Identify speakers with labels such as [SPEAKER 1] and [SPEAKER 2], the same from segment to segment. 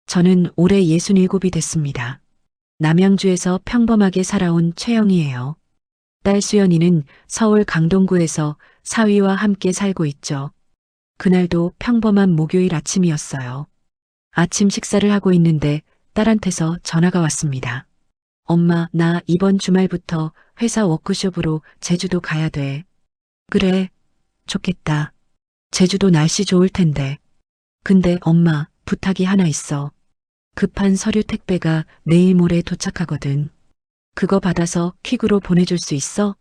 [SPEAKER 1] 저는 올해 67이 됐습니다. 남양주에서 평범하게 살아온 최영이에요. 딸 수연이는 서울 강동구에서 사위와 함께 살고 있죠. 그날도 평범한 목요일 아침이었어요. 아침 식사를 하고 있는데 딸한테서 전화가 왔습니다. 엄마, 나 이번 주말부터 회사 워크숍으로 제주도 가야 돼. 그래, 좋겠다. 제주도 날씨 좋을 텐데. 근데 엄마, 부탁이 하나 있어. 급한 서류 택배가 내일 모레 도착하거든. 그거 받아서 퀵으로 보내줄 수 있어?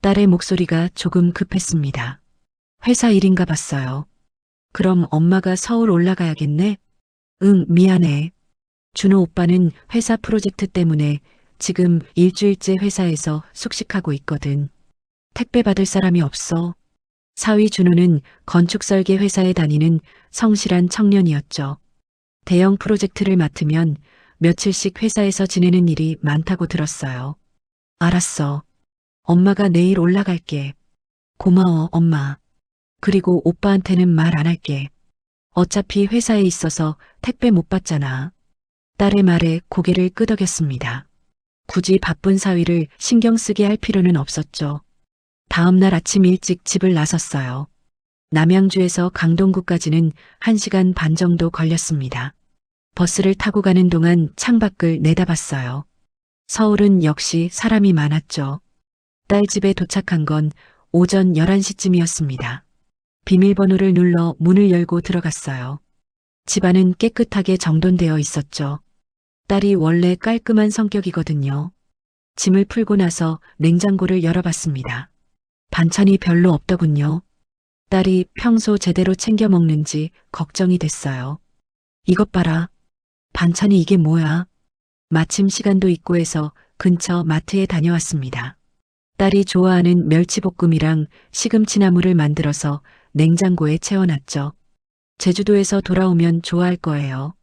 [SPEAKER 1] 딸의 목소리가 조금 급했습니다. 회사 일인가 봤어요. 그럼 엄마가 서울 올라가야겠네? 응, 미안해. 준호 오빠는 회사 프로젝트 때문에 지금 일주일째 회사에서 숙식하고 있거든. 택배 받을 사람이 없어. 사위 준호는 건축설계 회사에 다니는 성실한 청년이었죠. 대형 프로젝트를 맡으면 며칠씩 회사에서 지내는 일이 많다고 들었어요. 알았어. 엄마가 내일 올라갈게. 고마워, 엄마. 그리고 오빠한테는 말 안 할게. 어차피 회사에 있어서 택배 못 받잖아. 딸의 말에 고개를 끄덕였습니다. 굳이 바쁜 사위를 신경 쓰게 할 필요는 없었죠. 다음 날 아침 일찍 집을 나섰어요. 남양주에서 강동구까지는 1시간 반 정도 걸렸습니다. 버스를 타고 가는 동안 창밖을 내다봤어요. 서울은 역시 사람이 많았죠. 딸 집에 도착한 건 오전 11시쯤이었습니다. 비밀번호를 눌러 문을 열고 들어갔어요. 집안은 깨끗하게 정돈되어 있었죠. 딸이 원래 깔끔한 성격이거든요. 짐을 풀고 나서 냉장고를 열어봤습니다. 반찬이 별로 없더군요. 딸이 평소 제대로 챙겨 먹는지 걱정이 됐어요. 이것 봐라. 반찬이 이게 뭐야? 마침 시간도 있고 해서 근처 마트에 다녀왔습니다. 딸이 좋아하는 멸치볶음이랑 시금치나물을 만들어서 냉장고에 채워놨죠. 제주도에서 돌아오면 좋아할 거예요.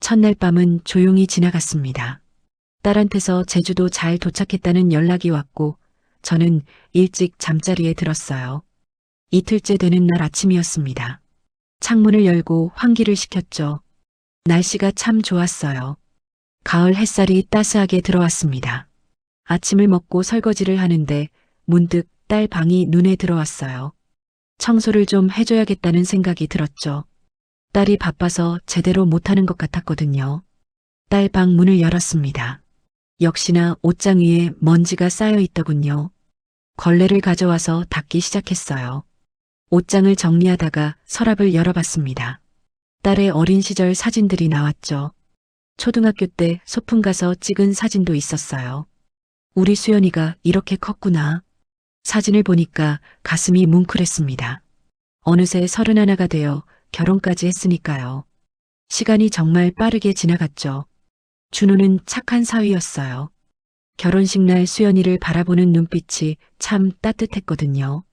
[SPEAKER 1] 첫날 밤은 조용히 지나갔습니다. 딸한테서 제주도 잘 도착했다는 연락이 왔고 저는 일찍 잠자리에 들었어요. 이틀째 되는 날 아침이었습니다. 창문을 열고 환기를 시켰죠. 날씨가 참 좋았어요. 가을 햇살이 따스하게 들어왔습니다. 아침을 먹고 설거지를 하는데 문득 딸 방이 눈에 들어왔어요. 청소를 좀 해줘야겠다는 생각이 들었죠. 딸이 바빠서 제대로 못하는 것 같았거든요. 딸 방 문을 열었습니다. 역시나 옷장 위에 먼지가 쌓여 있더군요. 걸레를 가져와서 닦기 시작했어요. 옷장을 정리하다가 서랍을 열어봤습니다. 딸의 어린 시절 사진들이 나왔죠. 초등학교 때 소풍 가서 찍은 사진도 있었어요. 우리 수연이가 이렇게 컸구나. 사진을 보니까 가슴이 뭉클했습니다. 어느새 31가 되어 결혼까지 했으니까요. 시간이 정말 빠르게 지나갔죠. 준호는 착한 사위였어요. 결혼식 날 수연이를 바라보는 눈빛이 참 따뜻했거든요.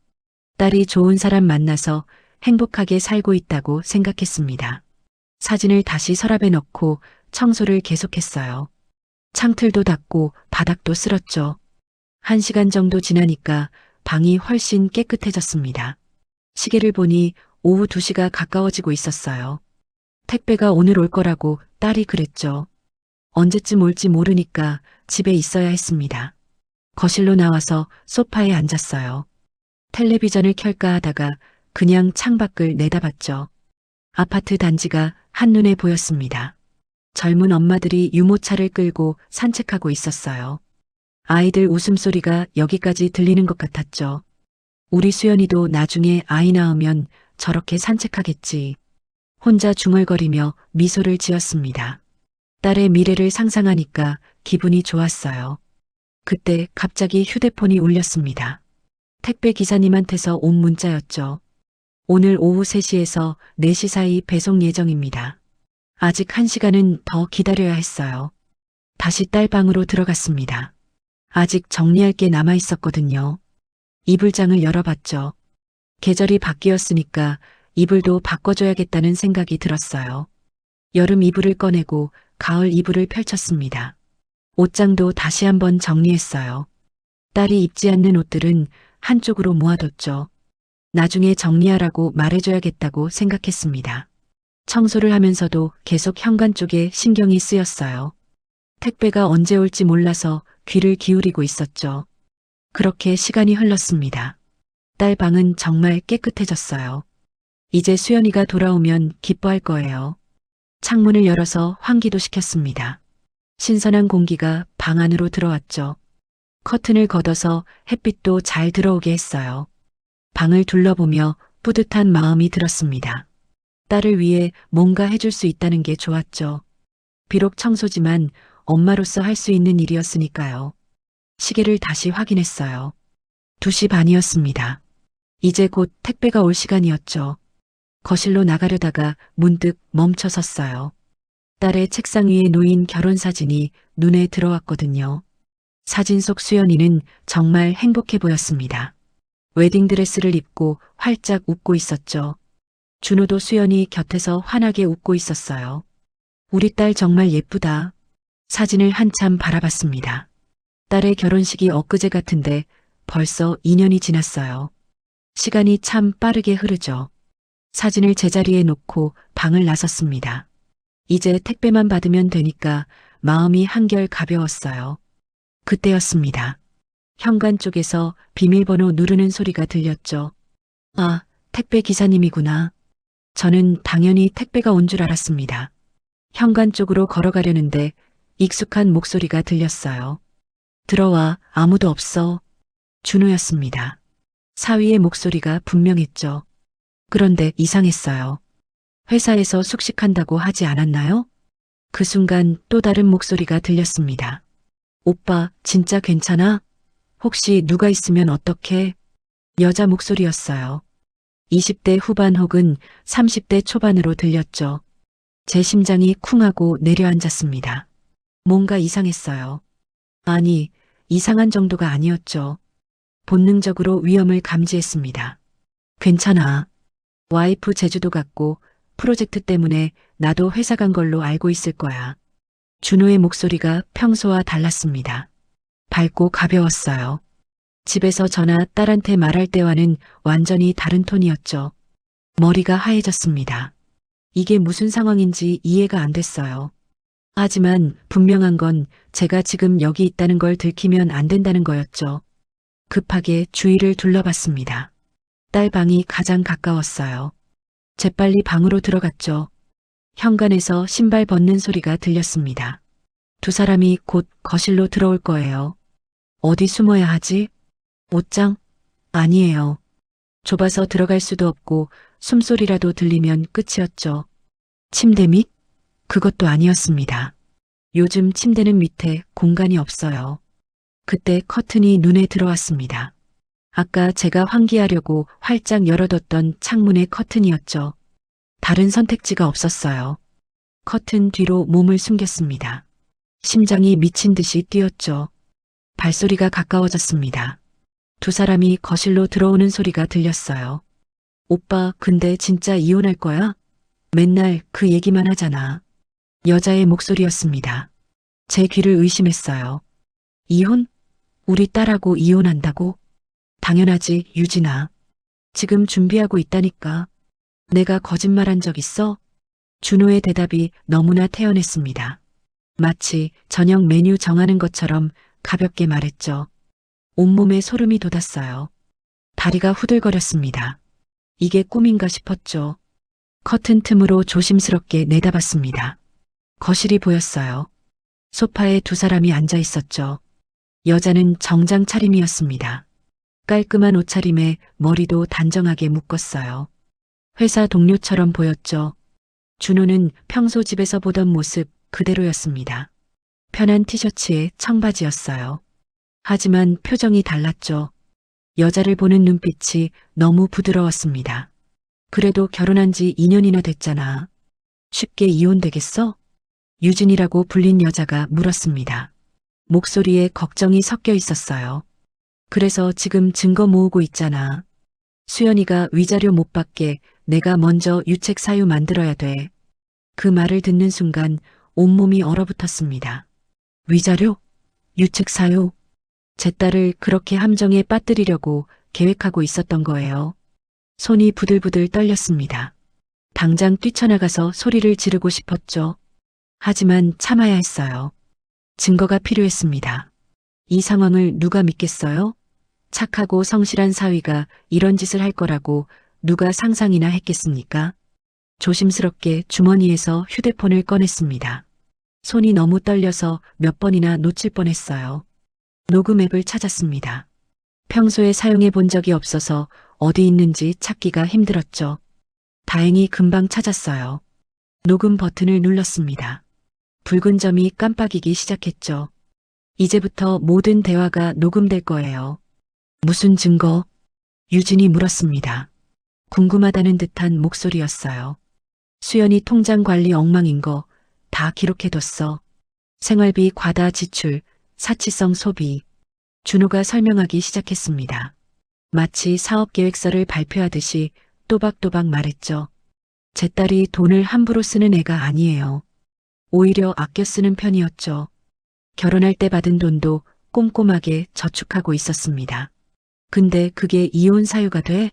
[SPEAKER 1] 딸이 좋은 사람 만나서 행복하게 살고 있다고 생각했습니다. 사진을 다시 서랍에 넣고 청소를 계속했어요. 창틀도 닦고 바닥도 쓸었죠. 1시간 정도 지나니까 방이 훨씬 깨끗해졌습니다. 시계를 보니 오후 2시가 가까워지고 있었어요. 택배가 오늘 올 거라고 딸이 그랬죠. 언제쯤 올지 모르니까 집에 있어야 했습니다. 거실로 나와서 소파에 앉았어요. 텔레비전을 켤까 하다가 그냥 창밖을 내다봤죠. 아파트 단지가 한눈에 보였습니다. 젊은 엄마들이 유모차를 끌고 산책하고 있었어요. 아이들 웃음소리가 여기까지 들리는 것 같았죠. 우리 수연이도 나중에 아이 낳으면 저렇게 산책하겠지. 혼자 중얼거리며 미소를 지었습니다. 딸의 미래를 상상하니까 기분이 좋았어요. 그때 갑자기 휴대폰이 울렸습니다. 택배 기사님한테서 온 문자였죠. 오늘 오후 3시에서 4시 사이 배송 예정입니다. 아직 1시간은 더 기다려야 했어요. 다시 딸 방으로 들어갔습니다. 아직 정리할 게 남아 있었거든요. 이불장을 열어봤죠. 계절이 바뀌었으니까 이불도 바꿔줘야겠다는 생각이 들었어요. 여름 이불을 꺼내고 가을 이불을 펼쳤습니다. 옷장도 다시 한번 정리했어요. 딸이 입지 않는 옷들은 한쪽으로 모아뒀죠. 나중에 정리하라고 말해줘야겠다고 생각했습니다. 청소를 하면서도 계속 현관 쪽에 신경이 쓰였어요. 택배가 언제 올지 몰라서 귀를 기울이고 있었죠. 그렇게 시간이 흘렀습니다. 딸 방은 정말 깨끗해졌어요. 이제 수연이가 돌아오면 기뻐할 거예요. 창문을 열어서 환기도 시켰습니다. 신선한 공기가 방 안으로 들어왔죠. 커튼을 걷어서 햇빛도 잘 들어오게 했어요. 방을 둘러보며 뿌듯한 마음이 들었습니다. 딸을 위해 뭔가 해줄 수 있다는 게 좋았죠. 비록 청소지만 엄마로서 할 수 있는 일이었으니까요. 시계를 다시 확인했어요. 2시 반이었습니다. 이제 곧 택배가 올 시간이었죠. 거실로 나가려다가 문득 멈춰 섰어요. 딸의 책상 위에 놓인 결혼사진이 눈에 들어왔거든요. 사진 속 수연이는 정말 행복해 보였습니다. 웨딩드레스를 입고 활짝 웃고 있었죠. 준호도 수연이 곁에서 환하게 웃고 있었어요. 우리 딸 정말 예쁘다. 사진을 한참 바라봤습니다. 딸의 결혼식이 엊그제 같은데 벌써 2년이 지났어요. 시간이 참 빠르게 흐르죠. 사진을 제자리에 놓고 방을 나섰습니다. 이제 택배만 받으면 되니까 마음이 한결 가벼웠어요. 그때였습니다. 현관 쪽에서 비밀번호 누르는 소리가 들렸죠. 아, 택배 기사님이구나. 저는 당연히 택배가 온 줄 알았습니다. 현관 쪽으로 걸어가려는데 익숙한 목소리가 들렸어요. 들어와, 아무도 없어. 준호였습니다. 사위의 목소리가 분명했죠. 그런데 이상했어요. 회사에서 숙식한다고 하지 않았나요? 그 순간 또 다른 목소리가 들렸습니다. 오빠, 진짜 괜찮아? 혹시 누가 있으면 어떡해? 여자 목소리였어요. 20대 후반 혹은 30대 초반으로 들렸죠. 제 심장이 쿵하고 내려앉았습니다. 뭔가 이상했어요. 아니, 이상한 정도가 아니었죠. 본능적으로 위험을 감지했습니다. 괜찮아. 와이프 제주도 갔고 프로젝트 때문에 나도 회사 간 걸로 알고 있을 거야. 준호의 목소리가 평소와 달랐습니다. 밝고 가벼웠어요. 집에서 저나 딸한테 말할 때와는 완전히 다른 톤이었죠. 머리가 하얘졌습니다. 이게 무슨 상황인지 이해가 안 됐어요. 하지만 분명한 건 제가 지금 여기 있다는 걸 들키면 안 된다는 거였죠. 급하게 주위를 둘러봤습니다. 딸 방이 가장 가까웠어요. 재빨리 방으로 들어갔죠. 현관에서 신발 벗는 소리가 들렸습니다. 두 사람이 곧 거실로 들어올 거예요. 어디 숨어야 하지? 옷장? 아니에요. 좁아서 들어갈 수도 없고 숨소리라도 들리면 끝이었죠. 침대 밑? 그것도 아니었습니다. 요즘 침대는 밑에 공간이 없어요. 그때 커튼이 눈에 들어왔습니다. 아까 제가 환기하려고 활짝 열어뒀던 창문의 커튼이었죠. 다른 선택지가 없었어요. 커튼 뒤로 몸을 숨겼습니다. 심장이 미친 듯이 뛰었죠. 발소리가 가까워졌습니다. 두 사람이 거실로 들어오는 소리가 들렸어요. 오빠, 근데 진짜 이혼할 거야? 맨날 그 얘기만 하잖아. 여자의 목소리였습니다. 제 귀를 의심했어요. 이혼? 우리 딸하고 이혼한다고? 당연하지, 유진아. 지금 준비하고 있다니까. 내가 거짓말한 적 있어? 준호의 대답이 너무나 태연했습니다. 마치 저녁 메뉴 정하는 것처럼 가볍게 말했죠. 온몸에 소름이 돋았어요. 다리가 후들거렸습니다. 이게 꿈인가 싶었죠. 커튼 틈으로 조심스럽게 내다봤습니다. 거실이 보였어요. 소파에 두 사람이 앉아 있었죠. 여자는 정장 차림이었습니다. 깔끔한 옷차림에 머리도 단정하게 묶었어요. 회사 동료처럼 보였죠. 준호는 평소 집에서 보던 모습 그대로였습니다. 편한 티셔츠에 청바지였어요. 하지만 표정이 달랐죠. 여자를 보는 눈빛이 너무 부드러웠습니다. 그래도 결혼한 지 2년이나 됐잖아. 쉽게 이혼되겠어? 유진이라고 불린 여자가 물었습니다. 목소리에 걱정이 섞여 있었어요. 그래서 지금 증거 모으고 있잖아. 수연이가 위자료 못 받게 내가 먼저 유책 사유 만들어야 돼. 그 말을 듣는 순간 온몸이 얼어붙었습니다. 위자료? 유책 사유? 제 딸을 그렇게 함정에 빠뜨리려고 계획하고 있었던 거예요. 손이 부들부들 떨렸습니다. 당장 뛰쳐나가서 소리를 지르고 싶었죠. 하지만 참아야 했어요. 증거가 필요했습니다. 이 상황을 누가 믿겠어요? 착하고 성실한 사위가 이런 짓을 할 거라고 누가 상상이나 했겠습니까? 조심스럽게 주머니에서 휴대폰을 꺼냈습니다. 손이 너무 떨려서 몇 번이나 놓칠 뻔했어요. 녹음 앱을 찾았습니다. 평소에 사용해 본 적이 없어서 어디 있는지 찾기가 힘들었죠. 다행히 금방 찾았어요. 녹음 버튼을 눌렀습니다. 붉은 점이 깜빡이기 시작했죠. 이제부터 모든 대화가 녹음될 거예요. 무슨 증거? 유진이 물었습니다. 궁금하다는 듯한 목소리였어요. 수연이 통장 관리 엉망인 거 다 기록해뒀어. 생활비 과다 지출, 사치성 소비. 준호가 설명하기 시작했습니다. 마치 사업계획서를 발표하듯이 또박또박 말했죠. 제 딸이 돈을 함부로 쓰는 애가 아니에요. 오히려 아껴 쓰는 편이었죠. 결혼할 때 받은 돈도 꼼꼼하게 저축하고 있었습니다. 근데 그게 이혼 사유가 돼?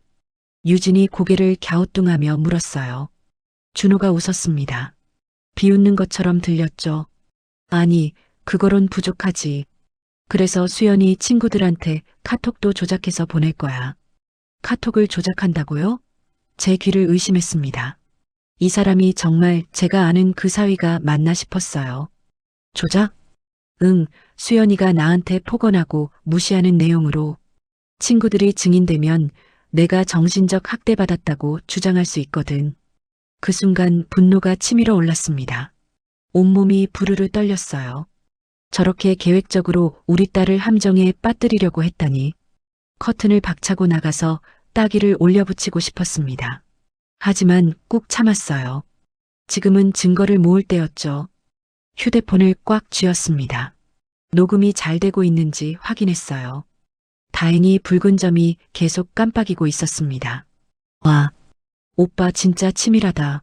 [SPEAKER 1] 유진이 고개를 갸우뚱하며 물었어요. 준호가 웃었습니다. 비웃는 것처럼 들렸죠. 아니, 그거론 부족하지. 그래서 수연이 친구들한테 카톡도 조작해서 보낼 거야. 카톡을 조작한다고요? 제 귀를 의심했습니다. 이 사람이 정말 제가 아는 그 사위가 맞나 싶었어요. 조작? 응, 수연이가 나한테 폭언하고 무시하는 내용으로. 친구들이 증인되면 내가 정신적 학대받았다고 주장할 수 있거든. 그 순간 분노가 치밀어 올랐습니다. 온몸이 부르르 떨렸어요. 저렇게 계획적으로 우리 딸을 함정에 빠뜨리려고 했다니. 커튼을 박차고 나가서 따귀를 올려붙이고 싶었습니다. 하지만 꾹 참았어요. 지금은 증거를 모을 때였죠. 휴대폰을 꽉 쥐었습니다. 녹음이 잘 되고 있는지 확인했어요. 다행히 붉은 점이 계속 깜빡이고 있었습니다. 와, 오빠 진짜 치밀하다.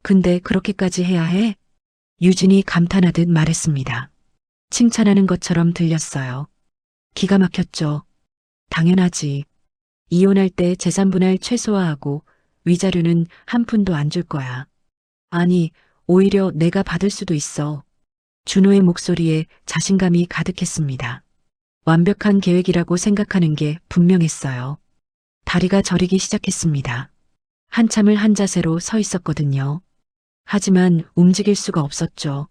[SPEAKER 1] 근데 그렇게까지 해야 해? 유진이 감탄하듯 말했습니다. 칭찬하는 것처럼 들렸어요. 기가 막혔죠. 당연하지. 이혼할 때 재산 분할 최소화하고 위자료는 한 푼도 안 줄 거야. 아니, 오히려 내가 받을 수도 있어. 준호의 목소리에 자신감이 가득했습니다. 완벽한 계획이라고 생각하는 게 분명했어요. 다리가 저리기 시작했습니다. 한참을 한 자세로 서 있었거든요. 하지만 움직일 수가 없었죠.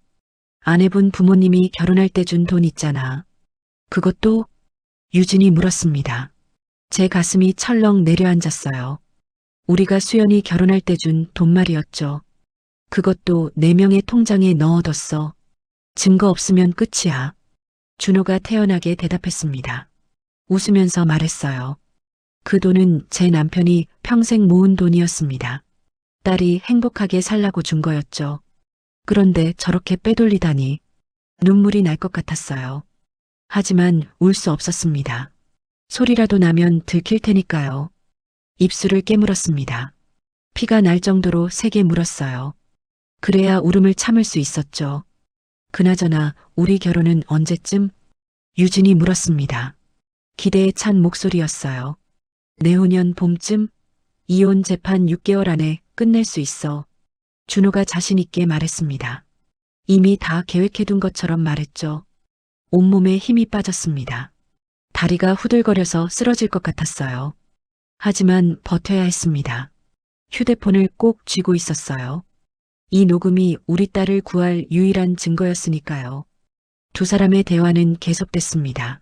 [SPEAKER 1] 아내분 부모님이 결혼할 때 준 돈 있잖아. 그것도? 유진이 물었습니다. 제 가슴이 철렁 내려앉았어요. 우리가 수연이 결혼할 때 준 돈말이었죠. 그것도 4명의 통장에 넣어뒀어. 증거 없으면 끝이야. 준호가 태연하게 대답했습니다. 웃으면서 말했어요. 그 돈은 제 남편이 평생 모은 돈이었습니다. 딸이 행복하게 살라고 준 거였죠. 그런데 저렇게 빼돌리다니 눈물이 날 것 같았어요. 하지만 울 수 없었습니다. 소리라도 나면 들킬 테니까요. 입술을 깨물었습니다. 피가 날 정도로 세게 물었어요. 그래야 울음을 참을 수 있었죠. 그나저나 우리 결혼은 언제쯤? 유진이 물었습니다. 기대에 찬 목소리였어요. 내후년 봄쯤? 이혼 재판 6개월 안에 끝낼 수 있어. 준호가 자신 있게 말했습니다. 이미 다 계획해둔 것처럼 말했죠. 온몸에 힘이 빠졌습니다. 다리가 후들거려서 쓰러질 것 같았어요. 하지만 버텨야 했습니다. 휴대폰을 꼭 쥐고 있었어요. 이 녹음이 우리 딸을 구할 유일한 증거였으니까요. 두 사람의 대화는 계속됐습니다.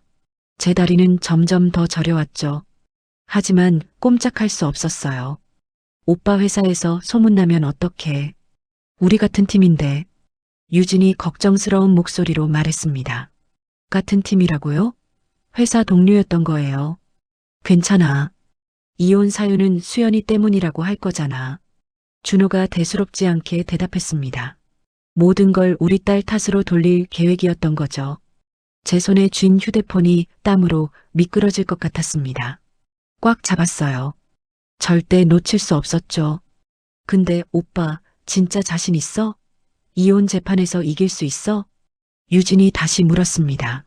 [SPEAKER 1] 제 다리는 점점 더 저려왔죠. 하지만 꼼짝할 수 없었어요. 오빠 회사에서 소문나면 어떡해. 우리 같은 팀인데. 유진이 걱정스러운 목소리로 말했습니다. 같은 팀이라고요? 회사 동료였던 거예요. 괜찮아. 이혼 사유는 수연이 때문이라고 할 거잖아. 준호가 대수롭지 않게 대답했습니다. 모든 걸 우리 딸 탓으로 돌릴 계획이었던 거죠. 제 손에 쥔 휴대폰이 땀으로 미끄러질 것 같았습니다. 꽉 잡았어요. 절대 놓칠 수 없었죠. 근데 오빠 진짜 자신 있어? 이혼 재판에서 이길 수 있어? 유진이 다시 물었습니다.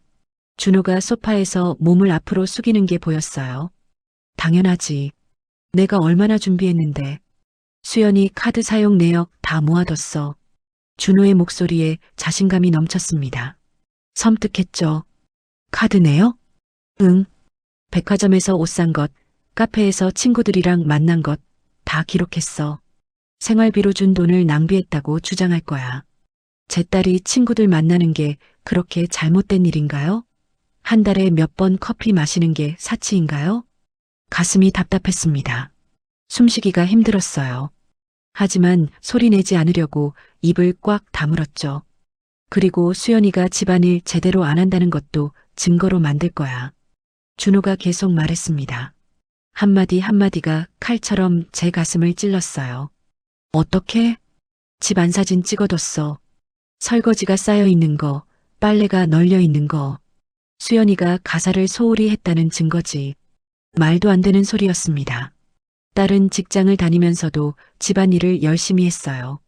[SPEAKER 1] 준호가 소파에서 몸을 앞으로 숙이는 게 보였어요. 당연하지. 내가 얼마나 준비했는데. 수연이 카드 사용 내역 다 모아뒀어. 준호의 목소리에 자신감이 넘쳤습니다. 섬뜩했죠. 카드 내역? 응. 백화점에서 옷 산 것, 카페에서 친구들이랑 만난 것 다 기록했어. 생활비로 준 돈을 낭비했다고 주장할 거야. 제 딸이 친구들 만나는 게 그렇게 잘못된 일인가요? 한 달에 몇 번 커피 마시는 게 사치인가요? 가슴이 답답했습니다. 숨쉬기가 힘들었어요. 하지만 소리내지 않으려고 입을 꽉 다물었죠. 그리고 수연이가 집안일 제대로 안 한다는 것도 증거로 만들 거야. 준호가 계속 말했습니다. 한마디 한마디가 칼처럼 제 가슴을 찔렀어요. 어떻게? 집안 사진 찍어뒀어. 설거지가 쌓여 있는 거, 빨래가 널려 있는 거. 수연이가 가사를 소홀히 했다는 증거지. 말도 안 되는 소리였습니다. 딸은 직장을 다니면서도 집안일을 열심히 했어요.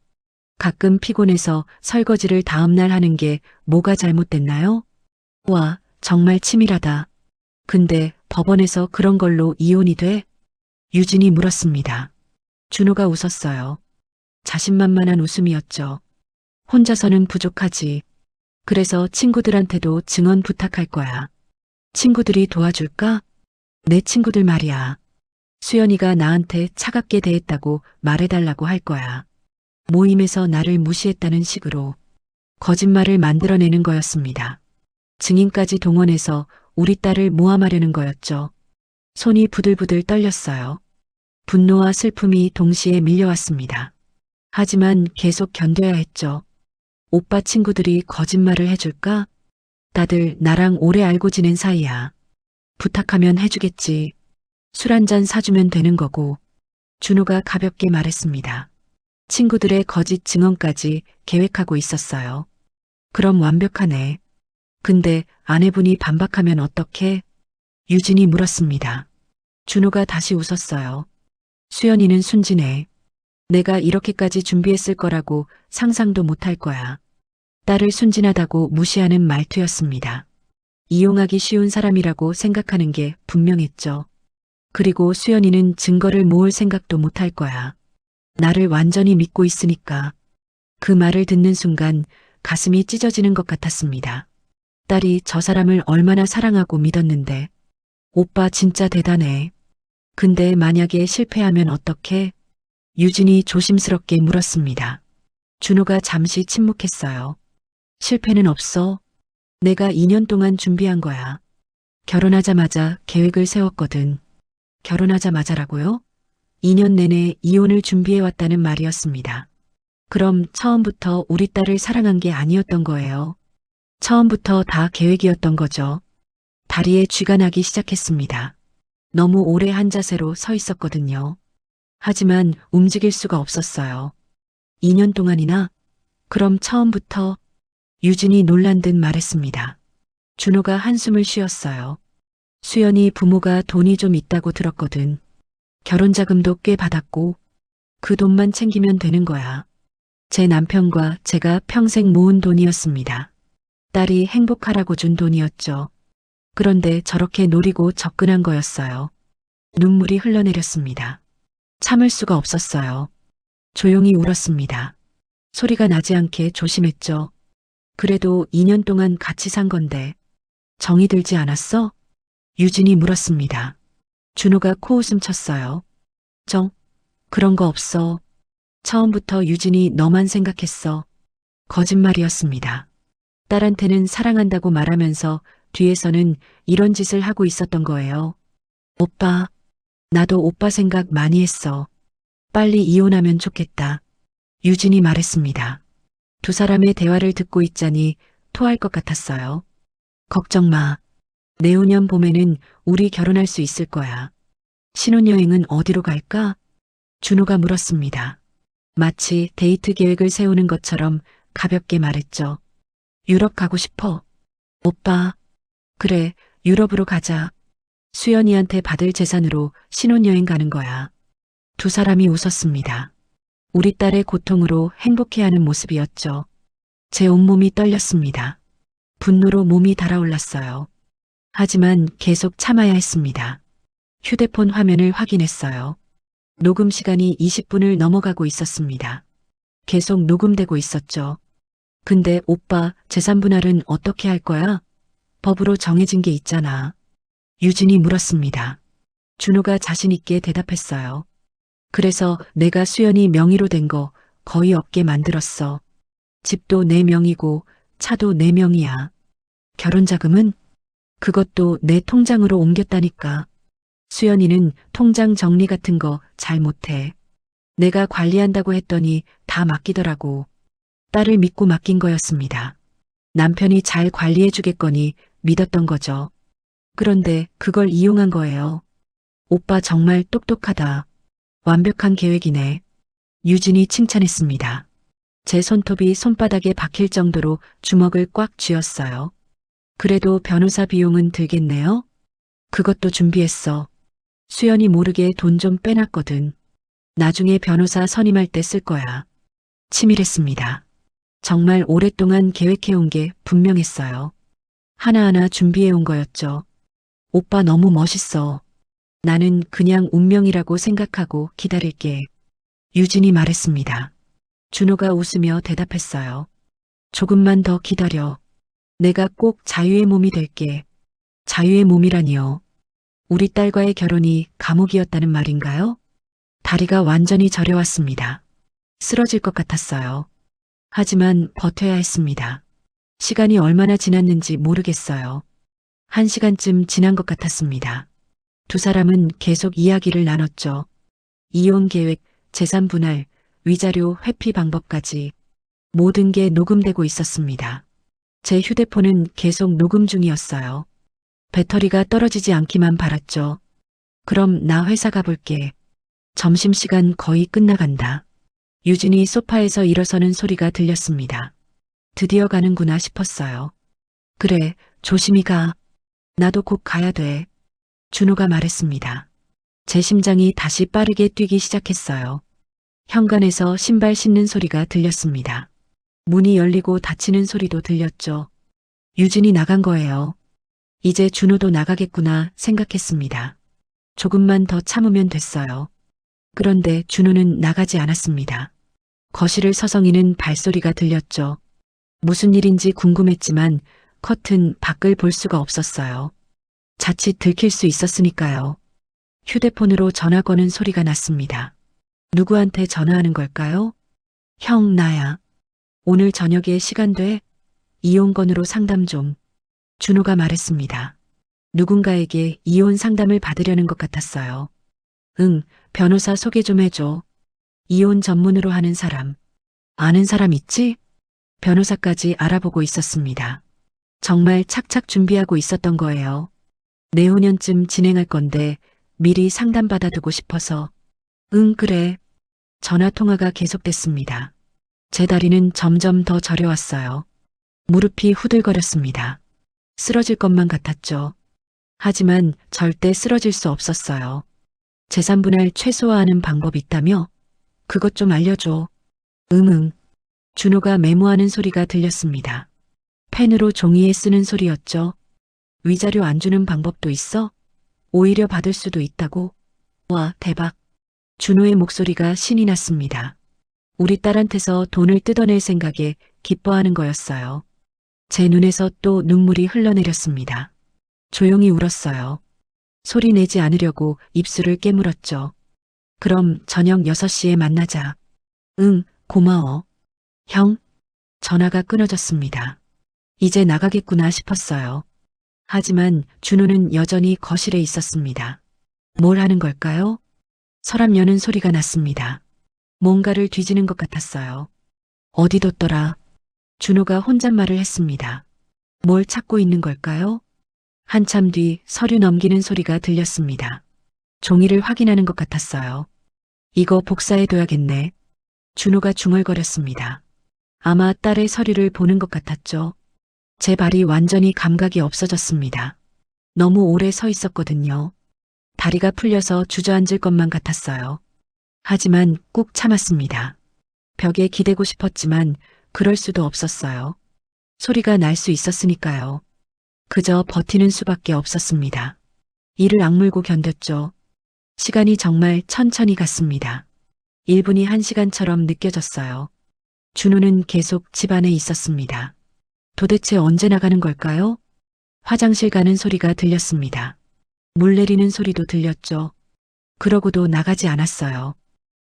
[SPEAKER 1] 가끔 피곤해서 설거지를 다음날 하는 게 뭐가 잘못됐나요? 와, 정말 치밀하다. 근데 법원에서 그런 걸로 이혼이 돼? 유진이 물었습니다. 준호가 웃었어요. 자신만만한 웃음이었죠. 혼자서는 부족하지. 그래서 친구들한테도 증언 부탁할 거야. 친구들이 도와줄까? 내 친구들 말이야. 수연이가 나한테 차갑게 대했다고 말해달라고 할 거야. 모임에서 나를 무시했다는 식으로 거짓말을 만들어내는 거였습니다. 증인까지 동원해서 우리 딸을 모함하려는 거였죠. 손이 부들부들 떨렸어요. 분노와 슬픔이 동시에 밀려왔습니다. 하지만 계속 견뎌야 했죠. 오빠 친구들이 거짓말을 해줄까? 다들 나랑 오래 알고 지낸 사이야. 부탁하면 해주겠지. 술 한 잔 사주면 되는 거고. 준호가 가볍게 말했습니다. 친구들의 거짓 증언까지 계획하고 있었어요. 그럼 완벽하네. 근데 아내분이 반박하면 어떡해? 유진이 물었습니다. 준호가 다시 웃었어요. 수연이는 순진해. 내가 이렇게까지 준비했을 거라고 상상도 못할 거야. 딸을 순진하다고 무시하는 말투였습니다. 이용하기 쉬운 사람이라고 생각하는 게 분명했죠. 그리고 수연이는 증거를 모을 생각도 못할 거야. 나를 완전히 믿고 있으니까. 그 말을 듣는 순간 가슴이 찢어지는 것 같았습니다. 딸이 저 사람을 얼마나 사랑하고 믿었는데. 오빠 진짜 대단해. 근데 만약에 실패하면 어떡해? 유진이 조심스럽게 물었습니다. 준호가 잠시 침묵했어요. 실패는 없어. 내가 2년 동안 준비한 거야. 결혼하자마자 계획을 세웠거든. 결혼하자마자라고요? 2년 내내 이혼을 준비해왔다는 말이었습니다. 그럼 처음부터 우리 딸을 사랑한 게 아니었던 거예요. 처음부터 다 계획이었던 거죠. 다리에 쥐가 나기 시작했습니다. 너무 오래 한 자세로 서 있었거든요. 하지만 움직일 수가 없었어요. 2년 동안이나? 그럼 처음부터? 유진이 놀란 듯 말했습니다. 준호가 한숨을 쉬었어요. 수연이 부모가 돈이 좀 있다고 들었거든. 결혼자금도 꽤 받았고 그 돈만 챙기면 되는 거야. 제 남편과 제가 평생 모은 돈이었습니다. 딸이 행복하라고 준 돈이었죠. 그런데 저렇게 노리고 접근한 거였어요. 눈물이 흘러내렸습니다. 참을 수가 없었어요. 조용히 울었습니다. 소리가 나지 않게 조심했죠. 그래도 2년 동안 같이 산 건데 정이 들지 않았어? 유진이 물었습니다. 준호가 코웃음 쳤어요. 그런 거 없어. 처음부터 유진이 너만 생각했어. 거짓말이었습니다. 딸한테는 사랑한다고 말하면서 뒤에서는 이런 짓을 하고 있었던 거예요. 오빠, 나도 오빠 생각 많이 했어. 빨리 이혼하면 좋겠다. 유진이 말했습니다. 두 사람의 대화를 듣고 있자니 토할 것 같았어요. 걱정 마. 내후년 봄에는 우리 결혼할 수 있을 거야. 신혼여행은 어디로 갈까? 준호가 물었습니다. 마치 데이트 계획을 세우는 것처럼 가볍게 말했죠. 유럽 가고 싶어. 오빠. 그래, 유럽으로 가자. 수연이한테 받을 재산으로 신혼여행 가는 거야. 두 사람이 웃었습니다. 우리 딸의 고통으로 행복해하는 모습이었죠. 제 온몸이 떨렸습니다. 분노로 몸이 달아올랐어요. 하지만 계속 참아야 했습니다. 휴대폰 화면을 확인했어요. 녹음 시간이 20분을 넘어가고 있었습니다. 계속 녹음되고 있었죠. 근데 오빠, 재산 분할은 어떻게 할 거야? 법으로 정해진 게 있잖아. 유진이 물었습니다. 준호가 자신 있게 대답했어요. 그래서 내가 수연이 명의로 된 거 거의 없게 만들었어. 집도 내 명이고 차도 내 명이야. 결혼자금은? 그것도 내 통장으로 옮겼다니까. 수연이는 통장 정리 같은 거 잘 못해. 내가 관리한다고 했더니 다 맡기더라고. 딸을 믿고 맡긴 거였습니다. 남편이 잘 관리해 주겠거니 믿었던 거죠. 그런데 그걸 이용한 거예요. 오빠 정말 똑똑하다. 완벽한 계획이네. 유진이 칭찬했습니다. 제 손톱이 손바닥에 박힐 정도로 주먹을 꽉 쥐었어요. 그래도 변호사 비용은 들겠네요? 그것도 준비했어. 수연이 모르게 돈 좀 빼놨거든. 나중에 변호사 선임할 때 쓸 거야. 치밀했습니다. 정말 오랫동안 계획해온 게 분명했어요. 하나하나 준비해온 거였죠. 오빠 너무 멋있어. 나는 그냥 운명이라고 생각하고 기다릴게. 유진이 말했습니다. 준호가 웃으며 대답했어요. 조금만 더 기다려. 내가 꼭 자유의 몸이 될게. 자유의 몸이라니요. 우리 딸과의 결혼이 감옥이었다는 말인가요? 다리가 완전히 저려왔습니다. 쓰러질 것 같았어요. 하지만 버텨야 했습니다. 시간이 얼마나 지났는지 모르겠어요. 1시간쯤 지난 것 같았습니다. 두 사람은 계속 이야기를 나눴죠. 이혼 계획, 재산 분할, 위자료 회피 방법까지 모든 게 녹음되고 있었습니다. 제 휴대폰은 계속 녹음 중이었어요. 배터리가 떨어지지 않기만 바랐죠. 그럼 나 회사 가볼게. 점심시간 거의 끝나간다. 유진이 소파에서 일어서는 소리가 들렸습니다. 드디어 가는구나 싶었어요. 그래, 조심히 가. 나도 곧 가야 돼. 준호가 말했습니다. 제 심장이 다시 빠르게 뛰기 시작했어요. 현관에서 신발 신는 소리가 들렸습니다. 문이 열리고 닫히는 소리도 들렸죠. 유진이 나간 거예요. 이제 준호도 나가겠구나 생각했습니다. 조금만 더 참으면 됐어요. 그런데 준호는 나가지 않았습니다. 거실을 서성이는 발소리가 들렸죠. 무슨 일인지 궁금했지만 커튼 밖을 볼 수가 없었어요. 자칫 들킬 수 있었으니까요. 휴대폰으로 전화 거는 소리가 났습니다. 누구한테 전화하는 걸까요? 형, 나야. 오늘 저녁에 시간 돼? 이혼건으로 상담 좀. 준호가 말했습니다. 누군가에게 이혼 상담을 받으려는 것 같았어요. 응, 변호사 소개 좀 해줘. 이혼 전문으로 하는 사람. 아는 사람 있지? 변호사까지 알아보고 있었습니다. 정말 착착 준비하고 있었던 거예요. 내후년쯤 진행할 건데 미리 상담받아두고 싶어서. 응, 그래. 전화 통화가 계속됐습니다. 제 다리는 점점 더 저려왔어요. 무릎이 후들거렸습니다. 쓰러질 것만 같았죠. 하지만 절대 쓰러질 수 없었어요. 재산 분할 최소화하는 방법 있다며? 그것 좀 알려줘. 응응. 준호가 메모하는 소리가 들렸습니다. 펜으로 종이에 쓰는 소리였죠. 위자료 안 주는 방법도 있어? 오히려 받을 수도 있다고? 와, 대박. 준호의 목소리가 신이 났습니다. 우리 딸한테서 돈을 뜯어낼 생각에 기뻐하는 거였어요. 제 눈에서 또 눈물이 흘러내렸습니다. 조용히 울었어요. 소리 내지 않으려고 입술을 깨물었죠. 그럼 저녁 6시에 만나자. 응, 고마워. 형? 전화가 끊어졌습니다. 이제 나가겠구나 싶었어요. 하지만 준호는 여전히 거실에 있었습니다. 뭘 하는 걸까요? 서랍 여는 소리가 났습니다. 뭔가를 뒤지는 것 같았어요. 어디 뒀더라? 준호가 혼잣말을 했습니다. 뭘 찾고 있는 걸까요? 한참 뒤 서류 넘기는 소리가 들렸습니다. 종이를 확인하는 것 같았어요. 이거 복사해둬야겠네. 준호가 중얼거렸습니다. 아마 딸의 서류를 보는 것 같았죠. 제 발이 완전히 감각이 없어졌습니다. 너무 오래 서 있었거든요. 다리가 풀려서 주저앉을 것만 같았어요. 하지만 꾹 참았습니다. 벽에 기대고 싶었지만 그럴 수도 없었어요. 소리가 날 수 있었으니까요. 그저 버티는 수밖에 없었습니다. 이를 악물고 견뎠죠. 시간이 정말 천천히 갔습니다. 1분이 1시간처럼 느껴졌어요. 준호는 계속 집 안에 있었습니다. 도대체 언제 나가는 걸까요? 화장실 가는 소리가 들렸습니다. 물 내리는 소리도 들렸죠. 그러고도 나가지 않았어요.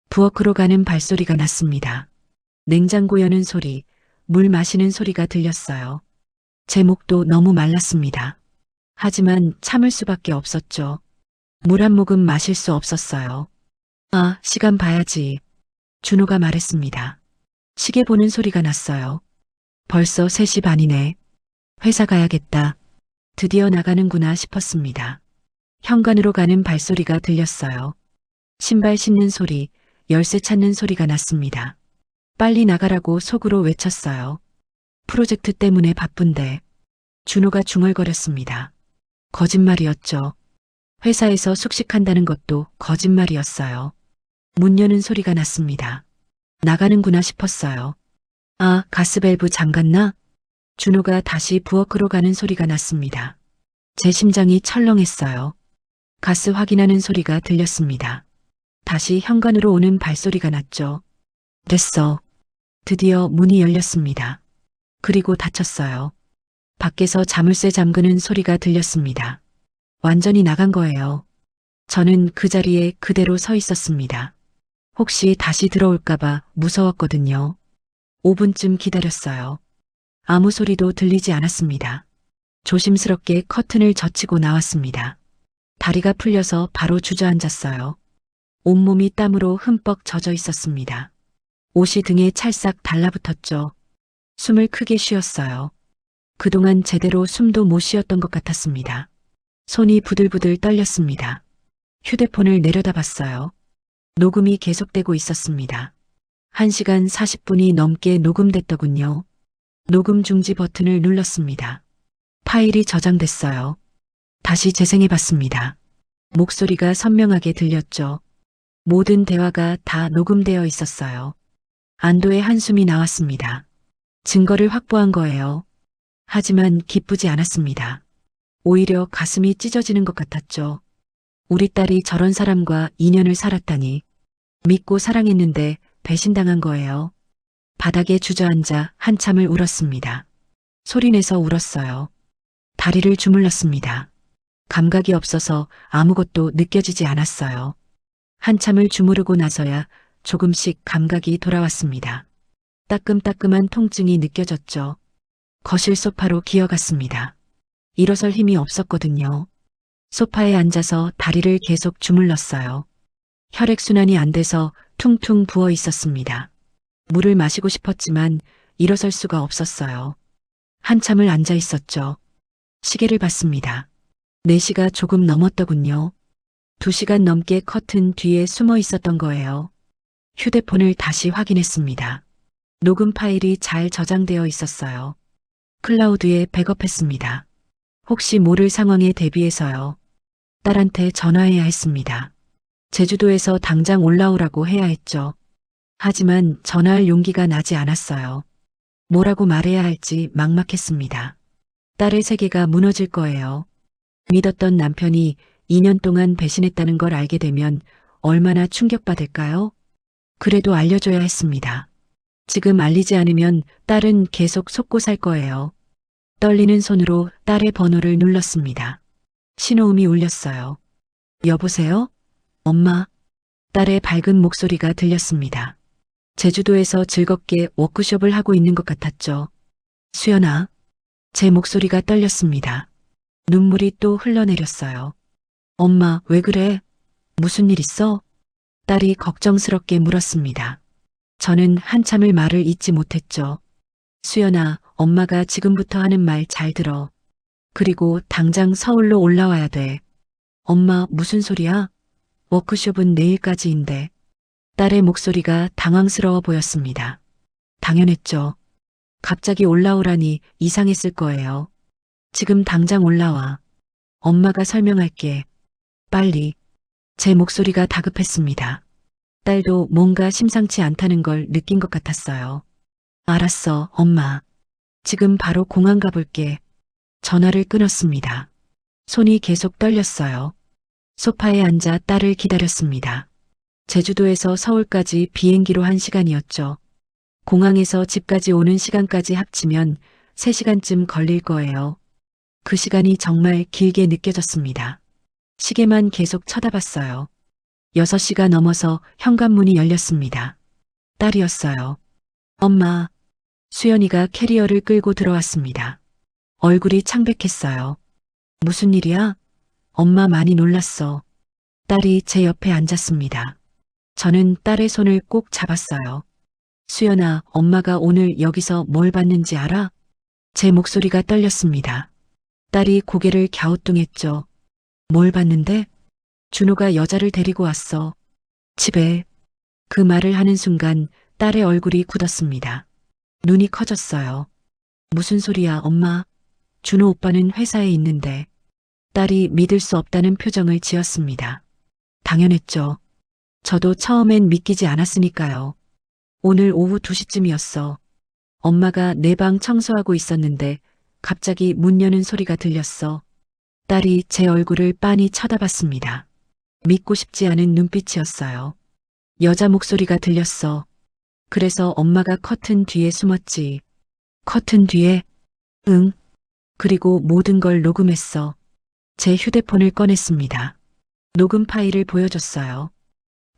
[SPEAKER 1] 부엌으로 가는 발소리가 났습니다. 냉장고 여는 소리, 물 마시는 소리가 들렸어요. 제 목도 너무 말랐습니다. 하지만 참을 수밖에 없었죠. 물 한 모금 마실 수 없었어요. 아, 시간 봐야지. 준호가 말했습니다. 시계 보는 소리가 났어요. 벌써 3시 반이네. 회사 가야겠다. 드디어 나가는구나 싶었습니다. 현관으로 가는 발소리가 들렸어요. 신발 신는 소리, 열쇠 찾는 소리가 났습니다. 빨리 나가라고 속으로 외쳤어요. 프로젝트 때문에 바쁜데. 준호가 중얼거렸습니다. 거짓말이었죠. 회사에서 숙식한다는 것도 거짓말이었어요. 문 여는 소리가 났습니다. 나가는구나 싶었어요. 아, 가스밸브 잠갔나? 준호가 다시 부엌으로 가는 소리가 났습니다. 제 심장이 철렁했어요. 가스 확인하는 소리가 들렸습니다. 다시 현관으로 오는 발소리가 났죠. 됐어. 드디어 문이 열렸습니다. 그리고 닫혔어요. 밖에서 자물쇠 잠그는 소리가 들렸습니다. 완전히 나간 거예요. 저는 그 자리에 그대로 서 있었습니다. 혹시 다시 들어올까봐 무서웠거든요. 5분쯤 기다렸어요. 아무 소리도 들리지 않았습니다. 조심스럽게 커튼을 젖히고 나왔습니다. 다리가 풀려서 바로 주저앉았어요. 온몸이 땀으로 흠뻑 젖어 있었습니다. 옷이 등에 찰싹 달라붙었죠. 숨을 크게 쉬었어요. 그동안 제대로 숨도 못 쉬었던 것 같았습니다. 손이 부들부들 떨렸습니다. 휴대폰을 내려다봤어요. 녹음이 계속되고 있었습니다. 1시간 40분이 넘게 녹음됐더군요. 녹음 중지 버튼을 눌렀습니다. 파일이 저장됐어요. 다시 재생해봤습니다. 목소리가 선명하게 들렸죠. 모든 대화가 다 녹음되어 있었어요. 안도의 한숨이 나왔습니다. 증거를 확보한 거예요. 하지만 기쁘지 않았습니다. 오히려 가슴이 찢어지는 것 같았죠. 우리 딸이 저런 사람과 인연을 살았다니. 믿고 사랑했는데 배신당한 거예요. 바닥에 주저앉아 한참을 울었습니다. 소리내서 울었어요. 다리를 주물렀습니다. 감각이 없어서 아무것도 느껴지지 않았어요. 한참을 주무르고 나서야 조금씩 감각이 돌아왔습니다. 따끔따끔한 통증이 느껴졌죠. 거실 소파로 기어갔습니다. 일어설 힘이 없었거든요. 소파에 앉아서 다리를 계속 주물렀어요. 혈액순환이 안 돼서 퉁퉁 부어 있었습니다. 물을 마시고 싶었지만 일어설 수가 없었어요. 한참을 앉아 있었죠. 시계를 봤습니다. 4시가 조금 넘었더군요. 2시간 넘게 커튼 뒤에 숨어 있었던 거예요. 휴대폰을 다시 확인했습니다. 녹음 파일이 잘 저장되어 있었어요. 클라우드에 백업했습니다. 혹시 모를 상황에 대비해서요. 딸한테 전화해야 했습니다. 제주도에서 당장 올라오라고 해야 했죠. 하지만 전화할 용기가 나지 않았어요. 뭐라고 말해야 할지 막막했습니다. 딸의 세계가 무너질 거예요. 믿었던 남편이 2년 동안 배신했다는 걸 알게 되면 얼마나 충격받을까요? 그래도 알려줘야 했습니다. 지금 알리지 않으면 딸은 계속 속고 살 거예요. 떨리는 손으로 딸의 번호를 눌렀습니다. 신호음이 울렸어요. 여보세요? 엄마? 딸의 밝은 목소리가 들렸습니다. 제주도에서 즐겁게 워크숍을 하고 있는 것 같았죠. 수연아. 제 목소리가 떨렸습니다. 눈물이 또 흘러내렸어요. 엄마, 왜 그래? 무슨 일 있어? 딸이 걱정스럽게 물었습니다. 저는 한참을 말을 잇지 못했죠. 수연아, 엄마가 지금부터 하는 말 잘 들어. 그리고 당장 서울로 올라와야 돼. 엄마, 무슨 소리야? 워크숍은 내일까지인데. 딸의 목소리가 당황스러워 보였습니다. 당연했죠. 갑자기 올라오라니 이상했을 거예요. 지금 당장 올라와. 엄마가 설명할게. 빨리. 제 목소리가 다급했습니다. 딸도 뭔가 심상치 않다는 걸 느낀 것 같았어요. 알았어, 엄마. 지금 바로 공항 가볼게. 전화를 끊었습니다. 손이 계속 떨렸어요. 소파에 앉아 딸을 기다렸습니다. 제주도에서 서울까지 비행기로 1시간이었죠. 공항에서 집까지 오는 시간까지 합치면 3시간쯤 걸릴 거예요. 그 시간이 정말 길게 느껴졌습니다. 시계만 계속 쳐다봤어요. 6시가 넘어서 현관문이 열렸습니다. 딸이었어요. 엄마. 수연이가 캐리어를 끌고 들어왔습니다. 얼굴이 창백했어요. 무슨 일이야? 엄마 많이 놀랐어. 딸이 제 옆에 앉았습니다. 저는 딸의 손을 꼭 잡았어요. 수연아, 엄마가 오늘 여기서 뭘 봤는지 알아? 제 목소리가 떨렸습니다. 딸이 고개를 갸우뚱했죠. 뭘 봤는데? 준호가 여자를 데리고 왔어. 집에. 그 말을 하는 순간 딸의 얼굴이 굳었습니다. 눈이 커졌어요. 무슨 소리야, 엄마? 준호 오빠는 회사에 있는데. 딸이 믿을 수 없다는 표정을 지었습니다. 당연했죠. 저도 처음엔 믿기지 않았으니까요. 오늘 오후 2시쯤이었어. 엄마가 내 방 청소하고 있었는데 갑자기 문 여는 소리가 들렸어. 딸이 제 얼굴을 빤히 쳐다봤습니다. 믿고 싶지 않은 눈빛이었어요. 여자 목소리가 들렸어. 그래서 엄마가 커튼 뒤에 숨었지. 커튼 뒤에? 응. 그리고 모든 걸 녹음했어. 제 휴대폰을 꺼냈습니다. 녹음 파일을 보여줬어요.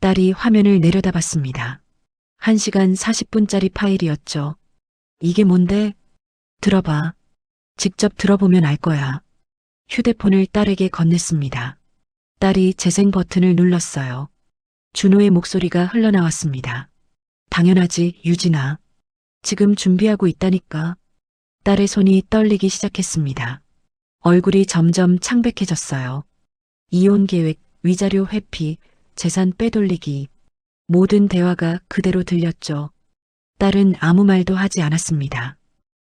[SPEAKER 1] 딸이 화면을 내려다봤습니다. 1시간 40분짜리 파일이었죠. 이게 뭔데? 들어봐. 직접 들어보면 알 거야. 휴대폰을 딸에게 건넸습니다. 딸이 재생 버튼을 눌렀어요. 준호의 목소리가 흘러나왔습니다. 당연하지, 유진아. 지금 준비하고 있다니까. 딸의 손이 떨리기 시작했습니다. 얼굴이 점점 창백해졌어요. 이혼 계획, 위자료 회피, 재산 빼돌리기. 모든 대화가 그대로 들렸죠. 딸은 아무 말도 하지 않았습니다.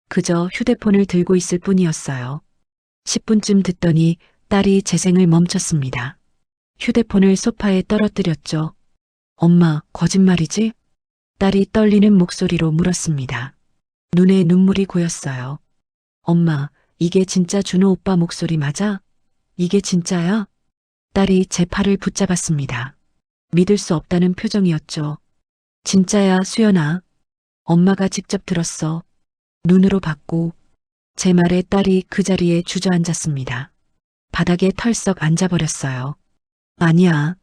[SPEAKER 1] 그저 휴대폰을 들고 있을 뿐이었어요. 10분쯤 듣더니 딸이 재생을 멈췄습니다. 휴대폰을 소파에 떨어뜨렸죠. 엄마, 거짓말이지? 딸이 떨리는 목소리로 물었습니다. 눈에 눈물이 고였어요. 엄마, 이게 진짜 준호 오빠 목소리 맞아? 이게 진짜야? 딸이 제 팔을 붙잡았습니다. 믿을 수 없다는 표정이었죠. 진짜야, 수연아. 엄마가 직접 들었어. 눈으로 봤고. 제 말에 딸이 그 자리에 주저앉았습니다. 바닥에 털썩 앉아버렸어요. 아니야.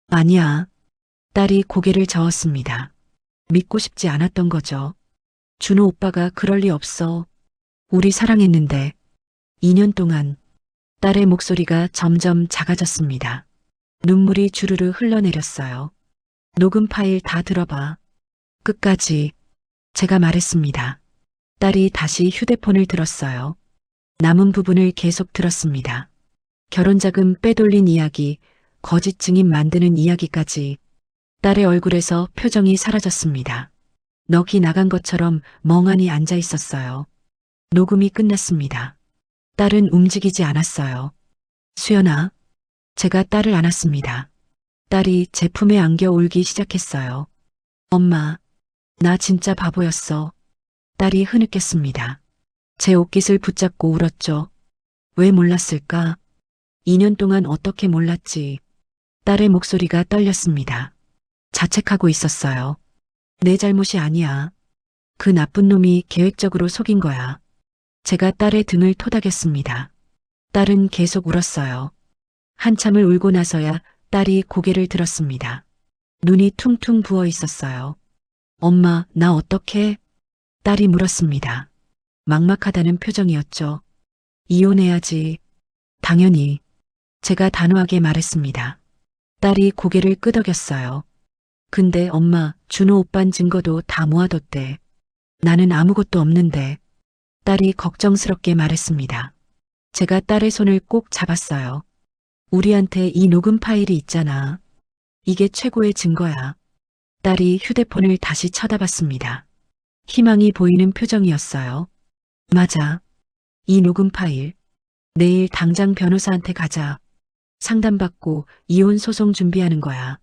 [SPEAKER 1] 아니야. 딸이 고개를 저었습니다. 믿고 싶지 않았던 거죠. 준호 오빠가 그럴 리 없어. 우리 사랑했는데. 2년 동안. 딸의 목소리가 점점 작아졌습니다. 눈물이 주르르 흘러내렸어요. 녹음 파일 다 들어봐. 끝까지. 제가 말했습니다. 딸이 다시 휴대폰을 들었어요. 남은 부분을 계속 들었습니다. 결혼자금 빼돌린 이야기, 거짓 증인 만드는 이야기까지. 딸의 얼굴에서 표정이 사라졌습니다. 넋이 나간 것처럼 멍하니 앉아 있었어요. 녹음이 끝났습니다. 딸은 움직이지 않았어요. 수연아. 제가 딸을 안았습니다. 딸이 제 품에 안겨 울기 시작했어요. 엄마, 나 진짜 바보였어. 딸이 흐느꼈습니다. 제 옷깃을 붙잡고 울었죠. 왜 몰랐을까? 2년 동안 어떻게 몰랐지? 딸의 목소리가 떨렸습니다. 자책하고 있었어요. 내 잘못이 아니야. 그 나쁜 놈이 계획적으로 속인 거야. 제가 딸의 등을 토닥였습니다. 딸은 계속 울었어요. 한참을 울고 나서야 딸이 고개를 들었습니다. 눈이 퉁퉁 부어 있었어요. 엄마, 나 어떡해? 딸이 물었습니다. 막막하다는 표정이었죠. 이혼해야지. 당연히. 제가 단호하게 말했습니다. 딸이 고개를 끄덕였어요. 근데 엄마, 준호 오빤 증거도 다 모아뒀대. 나는 아무것도 없는데. 딸이 걱정스럽게 말했습니다. 제가 딸의 손을 꼭 잡았어요. 우리한테 이 녹음 파일이 있잖아. 이게 최고의 증거야. 딸이 휴대폰을 다시 쳐다봤습니다. 희망이 보이는 표정이었어요. 맞아. 이 녹음 파일. 내일 당장 변호사한테 가자. 상담받고 이혼 소송 준비하는 거야.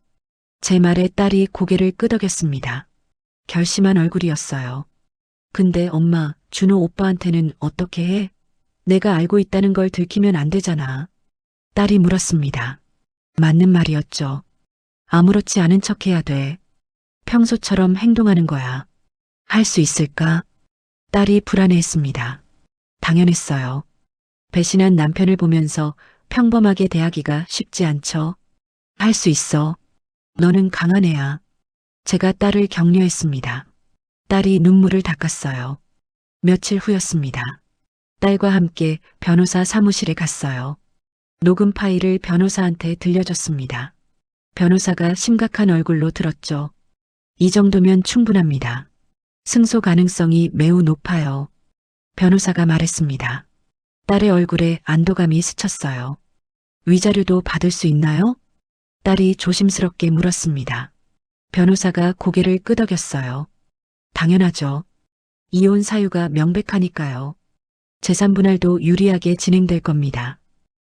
[SPEAKER 1] 제 말에 딸이 고개를 끄덕였습니다. 결심한 얼굴이었어요. 근데 엄마, 준호 오빠한테는 어떻게 해? 내가 알고 있다는 걸 들키면 안 되잖아. 딸이 물었습니다. 맞는 말이었죠. 아무렇지 않은 척 해야 돼. 평소처럼 행동하는 거야. 할 수 있을까? 딸이 불안해했습니다. 당연했어요. 배신한 남편을 보면서 평범하게 대하기가 쉽지 않죠. 할 수 있어. 너는 강한 애야. 제가 딸을 격려했습니다. 딸이 눈물을 닦았어요. 며칠 후였습니다. 딸과 함께 변호사 사무실에 갔어요. 녹음 파일을 변호사한테 들려줬습니다. 변호사가 심각한 얼굴로 들었죠. 이 정도면 충분합니다. 승소 가능성이 매우 높아요. 변호사가 말했습니다. 딸의 얼굴에 안도감이 스쳤어요. 위자료도 받을 수 있나요? 딸이 조심스럽게 물었습니다. 변호사가 고개를 끄덕였어요. 당연하죠. 이혼 사유가 명백하니까요. 재산 분할도 유리하게 진행될 겁니다.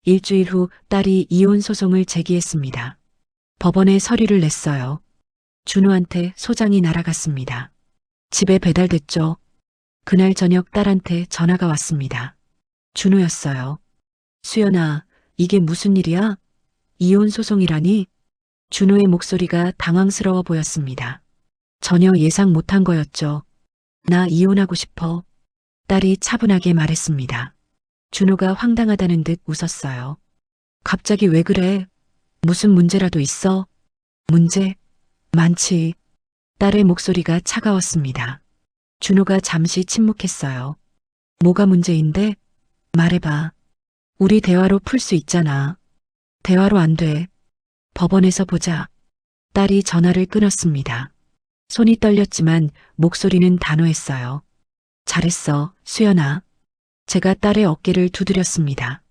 [SPEAKER 1] 일주일 후 딸이 이혼 소송을 제기했습니다. 법원에 서류를 냈어요. 준호한테 소장이 날아갔습니다. 집에 배달됐죠. 그날 저녁 딸한테 전화가 왔습니다. 준호였어요. 수연아, 이게 무슨 일이야? 이혼 소송이라니? 준호의 목소리가 당황스러워 보였습니다. 전혀 예상 못한 거였죠. 나 이혼하고 싶어. 딸이 차분하게 말했습니다. 준호가 황당하다는 듯 웃었어요. 갑자기 왜 그래? 무슨 문제라도 있어? 문제? 많지. 딸의 목소리가 차가웠습니다. 준호가 잠시 침묵했어요. 뭐가 문제인데? 말해봐. 우리 대화로 풀 수 있잖아. 대화로 안 돼. 법원에서 보자. 딸이 전화를 끊었습니다. 손이 떨렸지만 목소리는 단호했어요. 잘했어, 수연아. 제가 딸의 어깨를 두드렸습니다.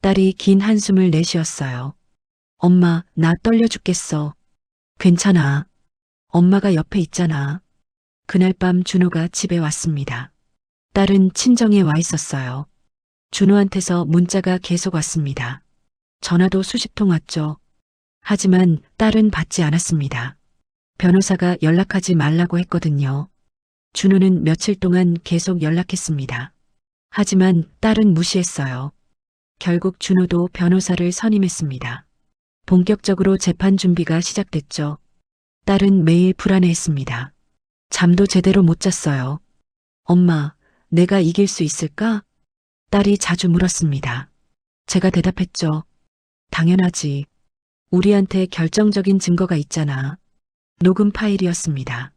[SPEAKER 1] 딸이 긴 한숨을 내쉬었어요. 엄마, 나 떨려 죽겠어. 괜찮아. 엄마가 옆에 있잖아. 그날 밤 준호가 집에 왔습니다. 딸은 친정에 와 있었어요. 준호한테서 문자가 계속 왔습니다. 전화도 수십 통 왔죠. 하지만 딸은 받지 않았습니다. 변호사가 연락하지 말라고 했거든요. 준호는 며칠 동안 계속 연락했습니다. 하지만 딸은 무시했어요. 결국 준호도 변호사를 선임했습니다. 본격적으로 재판 준비가 시작됐죠. 딸은 매일 불안해했습니다. 잠도 제대로 못 잤어요. 엄마, 내가 이길 수 있을까? 딸이 자주 물었습니다. 제가 대답했죠. 당연하지. 우리한테 결정적인 증거가 있잖아. 녹음 파일이었습니다.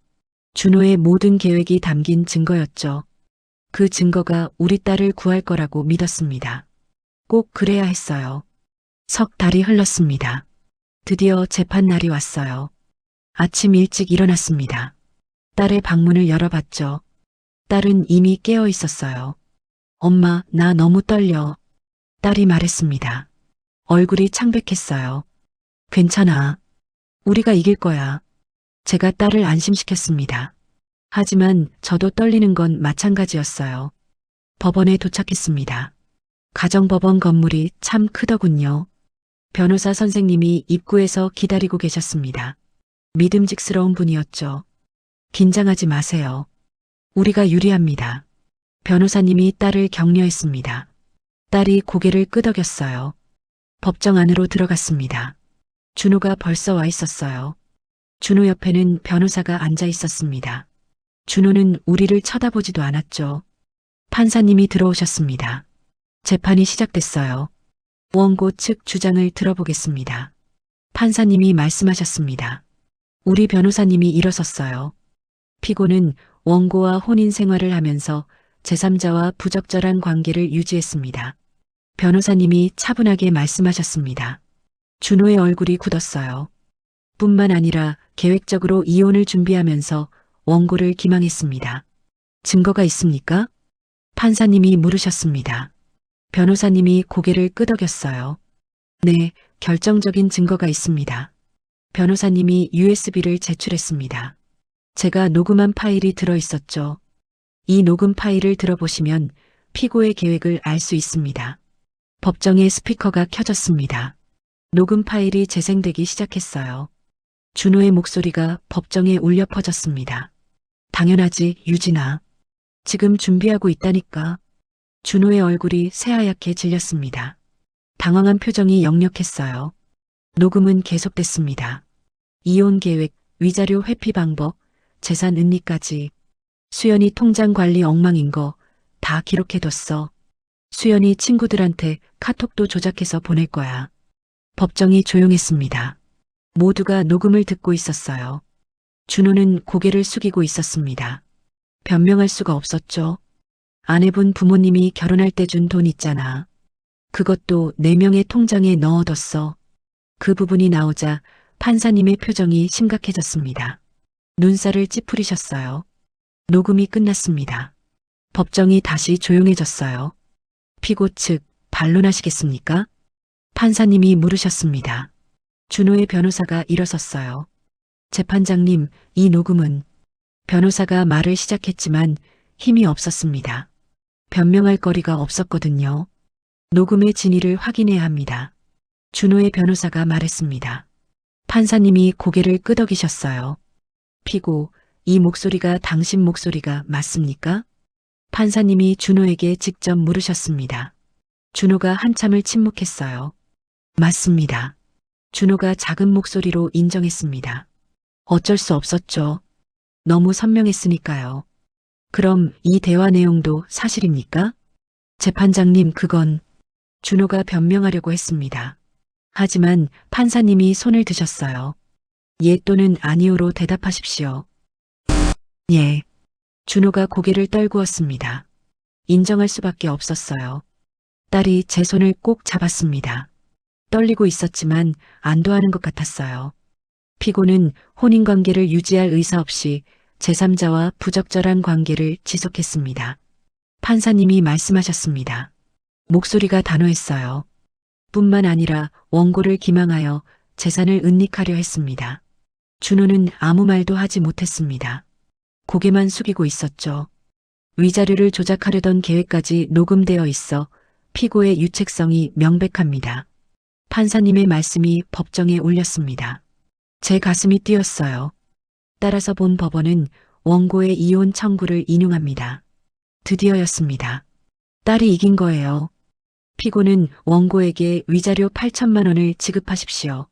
[SPEAKER 1] 준호의 모든 계획이 담긴 증거였죠. 그 증거가 우리 딸을 구할 거라고 믿었습니다. 꼭 그래야 했어요. 석 달이 흘렀습니다. 드디어 재판 날이 왔어요. 아침 일찍 일어났습니다. 딸의 방문을 열어봤죠. 딸은 이미 깨어 있었어요. 엄마, 나 너무 떨려. 딸이 말했습니다. 얼굴이 창백했어요. 괜찮아. 우리가 이길 거야. 제가 딸을 안심시켰습니다. 하지만 저도 떨리는 건 마찬가지였어요. 법원에 도착했습니다. 가정법원 건물이 참 크더군요. 변호사 선생님이 입구에서 기다리고 계셨습니다. 믿음직스러운 분이었죠. 긴장하지 마세요. 우리가 유리합니다. 변호사님이 딸을 격려했습니다. 딸이 고개를 끄덕였어요. 법정 안으로 들어갔습니다. 준호가 벌써 와 있었어요. 준호 옆에는 변호사가 앉아 있었습니다. 준호는 우리를 쳐다보지도 않았죠. 판사님이 들어오셨습니다. 재판이 시작됐어요. 원고 측 주장을 들어보겠습니다. 판사님이 말씀하셨습니다. 우리 변호사님이 일어섰어요. 피고는 원고와 혼인 생활을 하면서 제3자와 부적절한 관계를 유지했습니다. 변호사님이 차분하게 말씀하셨습니다. 준호의 얼굴이 굳었어요. 뿐만 아니라 계획적으로 이혼을 준비하면서 원고를 기망했습니다. 증거가 있습니까? 판사님이 물으셨습니다. 변호사님이 고개를 끄덕였어요. 네, 결정적인 증거가 있습니다. 변호사님이 USB를 제출했습니다. 제가 녹음한 파일이 들어 있었죠. 이 녹음 파일을 들어보시면 피고의 계획을 알 수 있습니다. 법정의 스피커가 켜졌습니다. 녹음 파일이 재생되기 시작했어요. 준호의 목소리가 법정에 울려 퍼졌습니다. 당연하지, 유진아. 지금 준비하고 있다니까. 준호의 얼굴이 새하얗게 질렸습니다. 당황한 표정이 역력했어요. 녹음은 계속됐습니다. 이혼 계획, 위자료 회피 방법, 재산 은리까지. 수연이 통장 관리 엉망인 거 다 기록해뒀어. 수연이 친구들한테 카톡도 조작해서 보낼 거야. 법정이 조용했습니다. 모두가 녹음을 듣고 있었어요. 준호는 고개를 숙이고 있었습니다. 변명할 수가 없었죠. 아내분 부모님이 결혼할 때 준 돈 있잖아. 그것도 4명의 통장에 넣어뒀어. 그 부분이 나오자 판사님의 표정이 심각해졌습니다. 눈살을 찌푸리셨어요. 녹음이 끝났습니다. 법정이 다시 조용해졌어요. 피고 측 반론하시겠습니까? 판사님이 물으셨습니다. 준호의 변호사가 일어섰어요. 재판장님, 이 녹음은. 변호사가 말을 시작했지만 힘이 없었습니다. 변명할 거리가 없었거든요. 녹음의 진위를 확인해야 합니다. 준호의 변호사가 말했습니다. 판사님이 고개를 끄덕이셨어요. 피고, 이 목소리가 당신 목소리가 맞습니까? 판사님이 준호에게 직접 물으셨습니다. 준호가 한참을 침묵했어요. 맞습니다. 준호가 작은 목소리로 인정했습니다. 어쩔 수 없었죠. 너무 선명했으니까요. 그럼 이 대화 내용도 사실입니까? 재판장님, 그건. 준호가 변명하려고 했습니다. 하지만 판사님이 손을 드셨어요. 예 또는 아니오로 대답하십시오. 예. 준호가 고개를 떨구었습니다. 인정할 수밖에 없었어요. 딸이 제 손을 꼭 잡았습니다. 떨리고 있었지만 안도하는 것 같았어요. 피고는 혼인관계를 유지할 의사 없이 제3자와 부적절한 관계를 지속했습니다. 판사님이 말씀하셨습니다. 목소리가 단호했어요. 뿐만 아니라 원고를 기망하여 재산을 은닉하려 했습니다. 준호는 아무 말도 하지 못했습니다. 고개만 숙이고 있었죠. 위자료를 조작하려던 계획까지 녹음되어 있어 피고의 유책성이 명백합니다. 판사님의 말씀이 법정에 울렸습니다. 제 가슴이 뛰었어요. 따라서 본 법원은 원고의 이혼 청구를 인용합니다. 드디어였습니다. 딸이 이긴 거예요. 피고는 원고에게 위자료 8천만 원을 지급하십시오.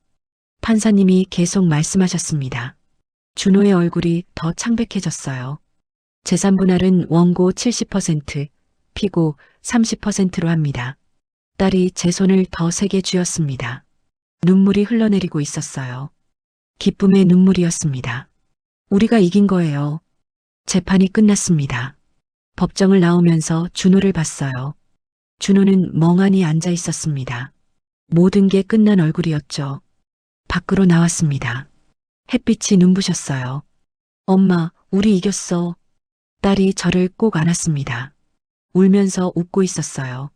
[SPEAKER 1] 판사님이 계속 말씀하셨습니다. 준호의 얼굴이 더 창백해졌어요. 재산 분할은 원고 70%, 피고 30%로 합니다. 딸이 제 손을 더 세게 쥐었습니다. 눈물이 흘러내리고 있었어요. 기쁨의 눈물이었습니다. 우리가 이긴 거예요. 재판이 끝났습니다. 법정을 나오면서 준호를 봤어요. 준호는 멍하니 앉아 있었습니다. 모든 게 끝난 얼굴이었죠. 밖으로 나왔습니다. 햇빛이 눈부셨어요. 엄마, 우리 이겼어. 딸이 저를 꼭 안았습니다. 울면서 웃고 있었어요.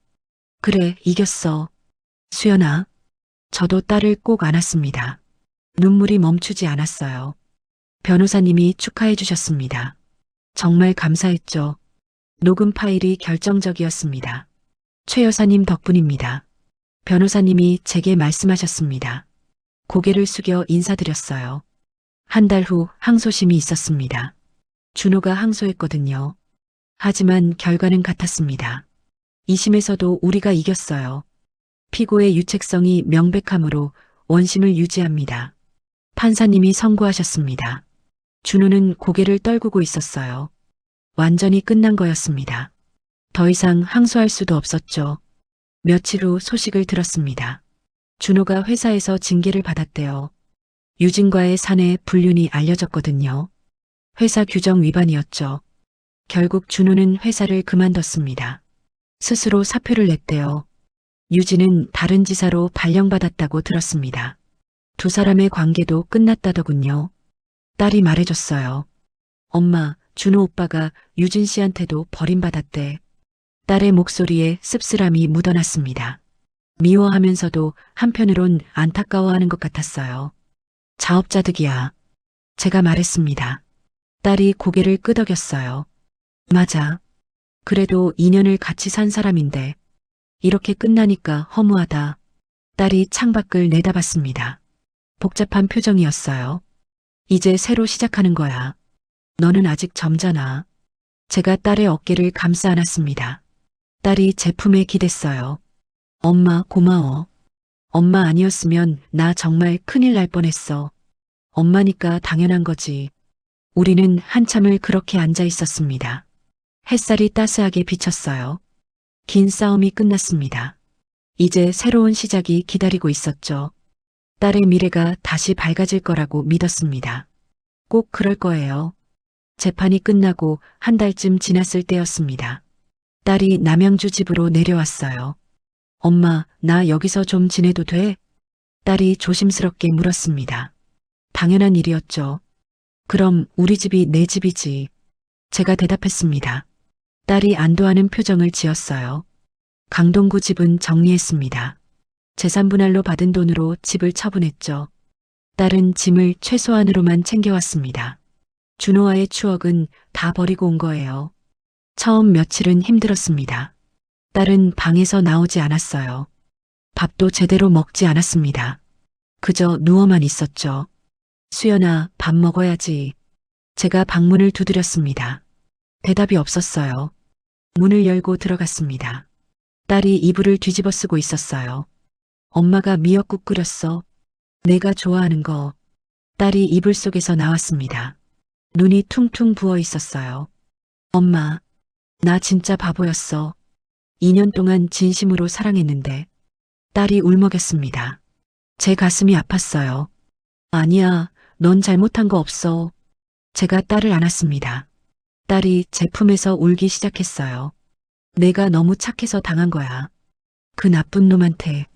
[SPEAKER 1] 그래, 이겼어. 수연아. 저도 딸을 꼭 안았습니다. 눈물이 멈추지 않았어요. 변호사님이 축하해 주셨습니다. 정말 감사했죠. 녹음 파일이 결정적이었습니다. 최 여사님 덕분입니다. 변호사님이 제게 말씀하셨습니다. 고개를 숙여 인사드렸어요. 한 달 후 항소심이 있었습니다. 준호가 항소했거든요. 하지만 결과는 같았습니다. 2심에서도 우리가 이겼어요. 피고의 유책성이 명백하므로 원심을 유지합니다. 판사님이 선고하셨습니다. 준호는 고개를 떨구고 있었어요. 완전히 끝난 거였습니다. 더 이상 항소할 수도 없었죠. 며칠 후 소식을 들었습니다. 준호가 회사에서 징계를 받았대요. 유진과의 사내 불륜이 알려졌거든요. 회사 규정 위반이었죠. 결국 준호는 회사를 그만뒀습니다. 스스로 사표를 냈대요. 유진은 다른 지사로 발령받았다고 들었습니다. 두 사람의 관계도 끝났다더군요. 딸이 말해줬어요. 엄마, 준호 오빠가 유진 씨한테도 버림받았대. 딸의 목소리에 씁쓸함이 묻어났습니다. 미워하면서도 한편으론 안타까워하는 것 같았어요. 자업자득이야. 제가 말했습니다. 딸이 고개를 끄덕였어요. 맞아. 그래도 2년을 같이 산 사람인데 이렇게 끝나니까 허무하다. 딸이 창밖을 내다봤습니다. 복잡한 표정이었어요. 이제 새로 시작하는 거야. 너는 아직 젊잖아. 제가 딸의 어깨를 감싸 안았습니다. 딸이 제 품에 기댔어요. 엄마 고마워. 엄마 아니었으면 나 정말 큰일 날 뻔했어. 엄마니까 당연한 거지. 우리는 한참을 그렇게 앉아 있었습니다. 햇살이 따스하게 비쳤어요. 긴 싸움이 끝났습니다. 이제 새로운 시작이 기다리고 있었죠. 딸의 미래가 다시 밝아질 거라고 믿었습니다. 꼭 그럴 거예요. 재판이 끝나고 한 달쯤 지났을 때였습니다. 딸이 남양주 집으로 내려왔어요. 엄마, 나 여기서 좀 지내도 돼? 딸이 조심스럽게 물었습니다. 당연한 일이었죠. 그럼 우리 집이 내 집이지. 제가 대답했습니다. 딸이 안도하는 표정을 지었어요. 강동구 집은 정리했습니다. 재산분할로 받은 돈으로 집을 처분했죠. 딸은 짐을 최소한으로만 챙겨왔습니다. 준호와의 추억은 다 버리고 온 거예요. 처음 며칠은 힘들었습니다. 딸은 방에서 나오지 않았어요. 밥도 제대로 먹지 않았습니다. 그저 누워만 있었죠. 수연아, 밥 먹어야지. 제가 방문을 두드렸습니다. 대답이 없었어요. 문을 열고 들어갔습니다. 딸이 이불을 뒤집어 쓰고 있었어요. 엄마가 미역국 끓였어. 내가 좋아하는 거. 딸이 이불 속에서 나왔습니다. 눈이 퉁퉁 부어 있었어요. 엄마, 나 진짜 바보였어. 2년 동안 진심으로 사랑했는데. 딸이 울먹였습니다. 제 가슴이 아팠어요. 아니야, 넌 잘못한 거 없어. 제가 딸을 안았습니다. 딸이 제 품에서 울기 시작했어요. 내가 너무 착해서 당한 거야. 그 나쁜 놈한테.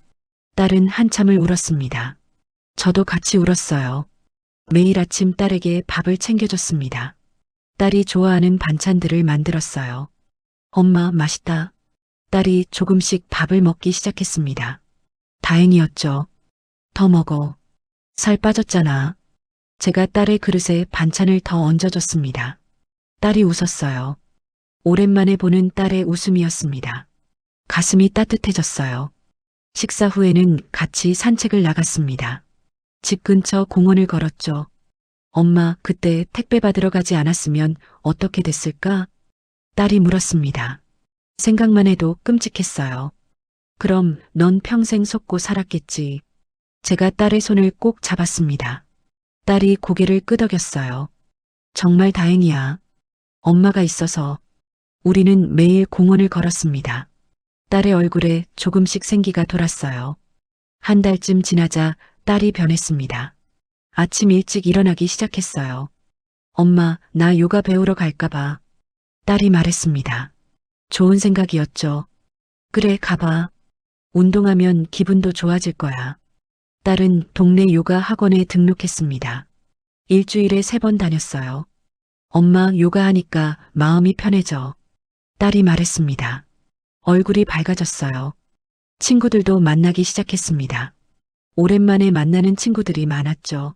[SPEAKER 1] 딸은 한참을 울었습니다. 저도 같이 울었어요. 매일 아침 딸에게 밥을 챙겨줬습니다. 딸이 좋아하는 반찬들을 만들었어요. 엄마, 맛있다. 딸이 조금씩 밥을 먹기 시작했습니다. 다행이었죠. 더 먹어. 살 빠졌잖아. 제가 딸의 그릇에 반찬을 더 얹어줬습니다. 딸이 웃었어요. 오랜만에 보는 딸의 웃음이었습니다. 가슴이 따뜻해졌어요. 식사 후에는 같이 산책을 나갔습니다. 집 근처 공원을 걸었죠. 엄마, 그때 택배 받으러 가지 않았으면 어떻게 됐을까? 딸이 물었습니다. 생각만 해도 끔찍했어요. 그럼 넌 평생 속고 살았겠지. 제가 딸의 손을 꼭 잡았습니다. 딸이 고개를 끄덕였어요. 정말 다행이야. 엄마가 있어서. 우리는 매일 공원을 걸었습니다. 딸의 얼굴에 조금씩 생기가 돌았어요. 한 달쯤 지나자 딸이 변했습니다. 아침 일찍 일어나기 시작했어요. 엄마, 나 요가 배우러 갈까봐. 딸이 말했습니다. 좋은 생각이었죠. 그래, 가봐. 운동하면 기분도 좋아질 거야. 딸은 동네 요가 학원에 등록했습니다. 일주일에 3번 다녔어요. 엄마, 요가하니까 마음이 편해져. 딸이 말했습니다. 얼굴이 밝아졌어요. 친구들도 만나기 시작했습니다. 오랜만에 만나는 친구들이 많았죠.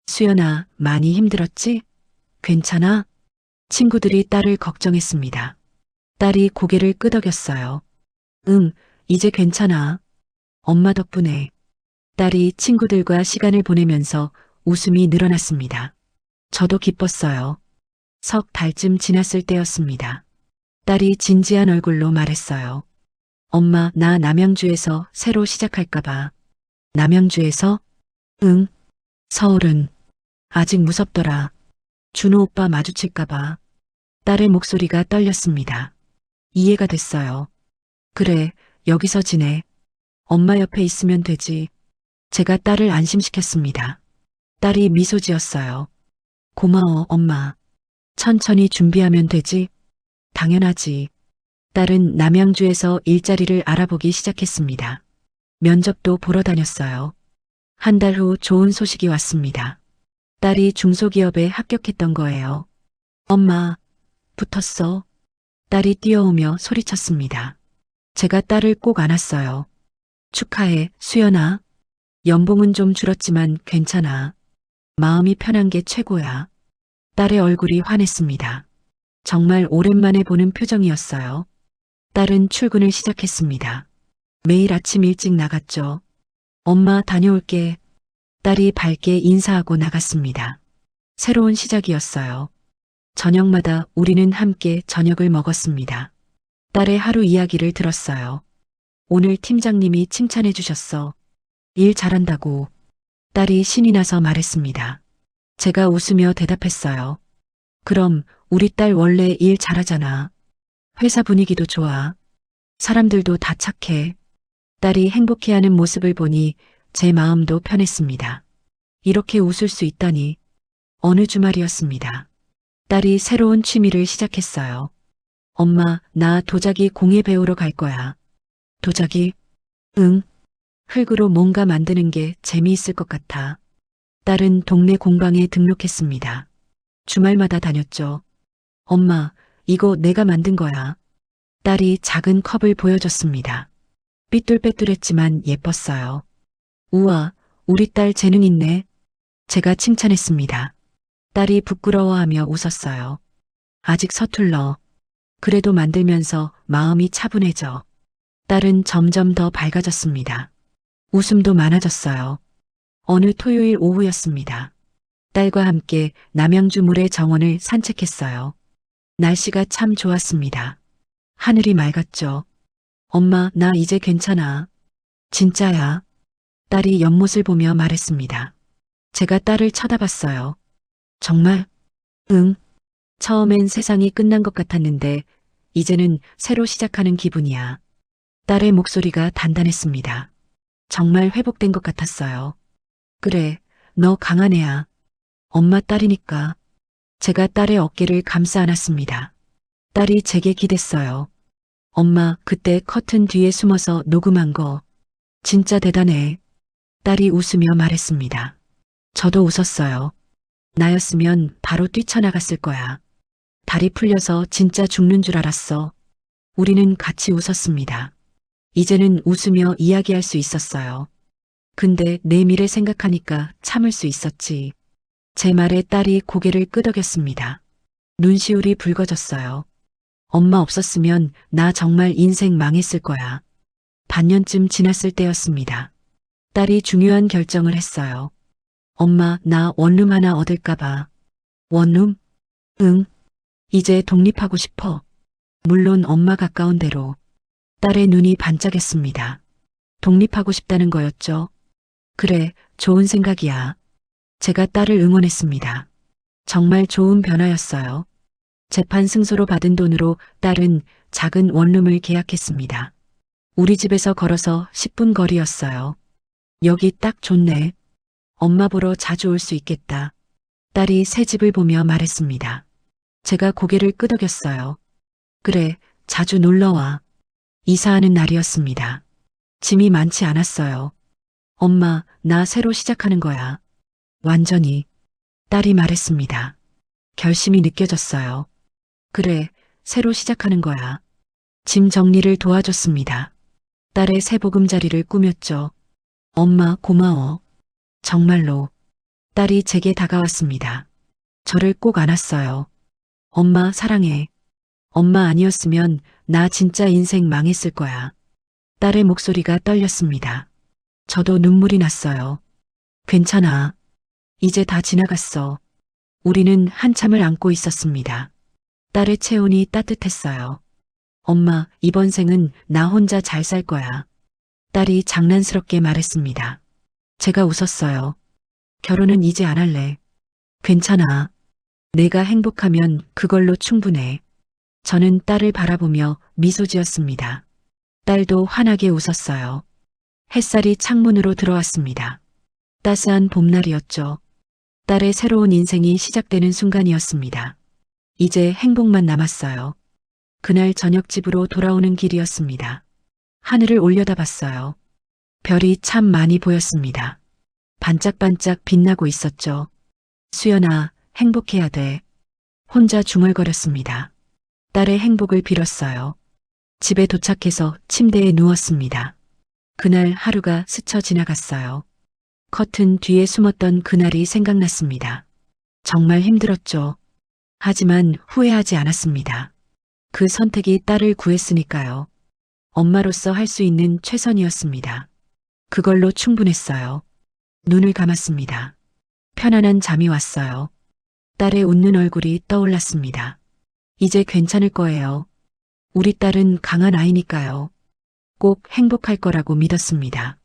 [SPEAKER 1] 수연아, 많이 힘들었지? 괜찮아? 친구들이 딸을 걱정했습니다. 딸이 고개를 끄덕였어요. 응, 이제 괜찮아. 엄마 덕분에. 딸이 친구들과 시간을 보내면서 웃음이 늘어났습니다. 저도 기뻤어요. 석 달쯤 지났을 때였습니다. 딸이 진지한 얼굴로 말했어요. 엄마, 나 남양주에서 새로 시작할까봐. 남양주에서? 응. 서울은? 아직 무섭더라. 준호 오빠 마주칠까봐. 딸의 목소리가 떨렸습니다. 이해가 됐어요. 그래, 여기서 지내. 엄마 옆에 있으면 되지. 제가 딸을 안심시켰습니다. 딸이 미소 지었어요. 고마워, 엄마. 천천히 준비하면 되지? 당연하지. 딸은 남양주에서 일자리를 알아보기 시작했습니다. 면접도 보러 다녔어요. 한 달 후 좋은 소식이 왔습니다. 딸이 중소기업에 합격했던 거예요. 엄마, 붙었어. 딸이 뛰어오며 소리쳤습니다. 제가 딸을 꼭 안았어요. 축하해, 수연아. 연봉은 좀 줄었지만 괜찮아. 마음이 편한 게 최고야. 딸의 얼굴이 환했습니다. 정말 오랜만에 보는 표정이었어요. 딸은 출근을 시작했습니다. 매일 아침 일찍 나갔죠. 엄마, 다녀올게. 딸이 밝게 인사하고 나갔습니다. 새로운 시작이었어요. 저녁마다 우리는 함께 저녁을 먹었습니다. 딸의 하루 이야기를 들었어요. 오늘 팀장님이 칭찬해 주셨어. 일 잘한다고 딸이 신이 나서 말했습니다. 제가 웃으며 대답했어요. 그럼 우리 딸 원래 일 잘하잖아. 회사 분위기도 좋아. 사람들도 다 착해. 딸이 행복해하는 모습을 보니 제 마음도 편했습니다. 이렇게 웃을 수 있다니. 어느 주말이었습니다. 딸이 새로운 취미를 시작했어요. 엄마, 나 도자기 공예 배우러 갈 거야. 도자기? 응. 흙으로 뭔가 만드는 게 재미있을 것 같아. 딸은 동네 공방에 등록했습니다. 주말마다 다녔죠. 엄마, 이거 내가 만든 거야. 딸이 작은 컵을 보여줬습니다. 삐뚤빼뚤했지만 예뻤어요. 우와, 우리 딸 재능 있네. 제가 칭찬했습니다. 딸이 부끄러워하며 웃었어요. 아직 서툴러. 그래도 만들면서 마음이 차분해져. 딸은 점점 더 밝아졌습니다. 웃음도 많아졌어요. 어느 토요일 오후였습니다. 딸과 함께 남양주 물의 정원을 산책했어요. 날씨가 참 좋았습니다. 하늘이 맑았죠. 엄마, 나 이제 괜찮아. 진짜야. 딸이 연못을 보며 말했습니다. 제가 딸을 쳐다봤어요. 정말? 응. 처음엔 세상이 끝난 것 같았는데 이제는 새로 시작하는 기분이야. 딸의 목소리가 단단했습니다. 정말 회복된 것 같았어요. 그래, 너 강한 애야. 엄마 딸이니까. 제가 딸의 어깨를 감싸 안았습니다. 딸이 제게 기댔어요. 엄마, 그때 커튼 뒤에 숨어서 녹음한 거 진짜 대단해. 딸이 웃으며 말했습니다. 저도 웃었어요. 나였으면 바로 뛰쳐나갔을 거야. 다리 풀려서 진짜 죽는 줄 알았어. 우리는 같이 웃었습니다. 이제는 웃으며 이야기할 수 있었어요. 근데 내 미래 생각하니까 참을 수 있었지. 제 말에 딸이 고개를 끄덕였습니다. 눈시울이 붉어졌어요. 엄마 없었으면 나 정말 인생 망했을 거야. 반년쯤 지났을 때였습니다. 딸이 중요한 결정을 했어요. 엄마, 나 원룸 하나 얻을까봐. 원룸? 응. 이제 독립하고 싶어. 물론 엄마 가까운 데로. 딸의 눈이 반짝였습니다. 독립하고 싶다는 거였죠? 그래, 좋은 생각이야. 제가 딸을 응원했습니다. 정말 좋은 변화였어요. 재판 승소로 받은 돈으로 딸은 작은 원룸을 계약했습니다. 우리 집에서 걸어서 10분 거리였어요. 여기 딱 좋네. 엄마 보러 자주 올 수 있겠다. 딸이 새 집을 보며 말했습니다. 제가 고개를 끄덕였어요. 그래, 자주 놀러와. 이사하는 날이었습니다. 짐이 많지 않았어요. 엄마, 나 새로 시작하는 거야. 완전히. 딸이 말했습니다. 결심이 느껴졌어요. 그래, 새로 시작하는 거야. 짐 정리를 도와줬습니다. 딸의 새 보금자리를 꾸몄죠. 엄마, 고마워. 정말로. 딸이 제게 다가왔습니다. 저를 꼭 안았어요. 엄마, 사랑해. 엄마 아니었으면 나 진짜 인생 망했을 거야. 딸의 목소리가 떨렸습니다. 저도 눈물이 났어요. 괜찮아. 이제 다 지나갔어. 우리는 한참을 안고 있었습니다. 딸의 체온이 따뜻했어요. 엄마, 이번 생은 나 혼자 잘 살 거야. 딸이 장난스럽게 말했습니다. 제가 웃었어요. 결혼은 이제 안 할래. 괜찮아. 내가 행복하면 그걸로 충분해. 저는 딸을 바라보며 미소 지었습니다. 딸도 환하게 웃었어요. 햇살이 창문으로 들어왔습니다. 따스한 봄날이었죠. 딸의 새로운 인생이 시작되는 순간이었습니다. 이제 행복만 남았어요. 그날 저녁 집으로 돌아오는 길이었습니다. 하늘을 올려다봤어요. 별이 참 많이 보였습니다. 반짝반짝 빛나고 있었죠. 수연아, 행복해야 돼. 혼자 중얼거렸습니다. 딸의 행복을 빌었어요. 집에 도착해서 침대에 누웠습니다. 그날 하루가 스쳐 지나갔어요. 커튼 뒤에 숨었던 그날이 생각났습니다. 정말 힘들었죠. 하지만 후회하지 않았습니다. 그 선택이 딸을 구했으니까요. 엄마로서 할 수 있는 최선이었습니다. 그걸로 충분했어요. 눈을 감았습니다. 편안한 잠이 왔어요. 딸의 웃는 얼굴이 떠올랐습니다. 이제 괜찮을 거예요. 우리 딸은 강한 아이니까요. 꼭 행복할 거라고 믿었습니다.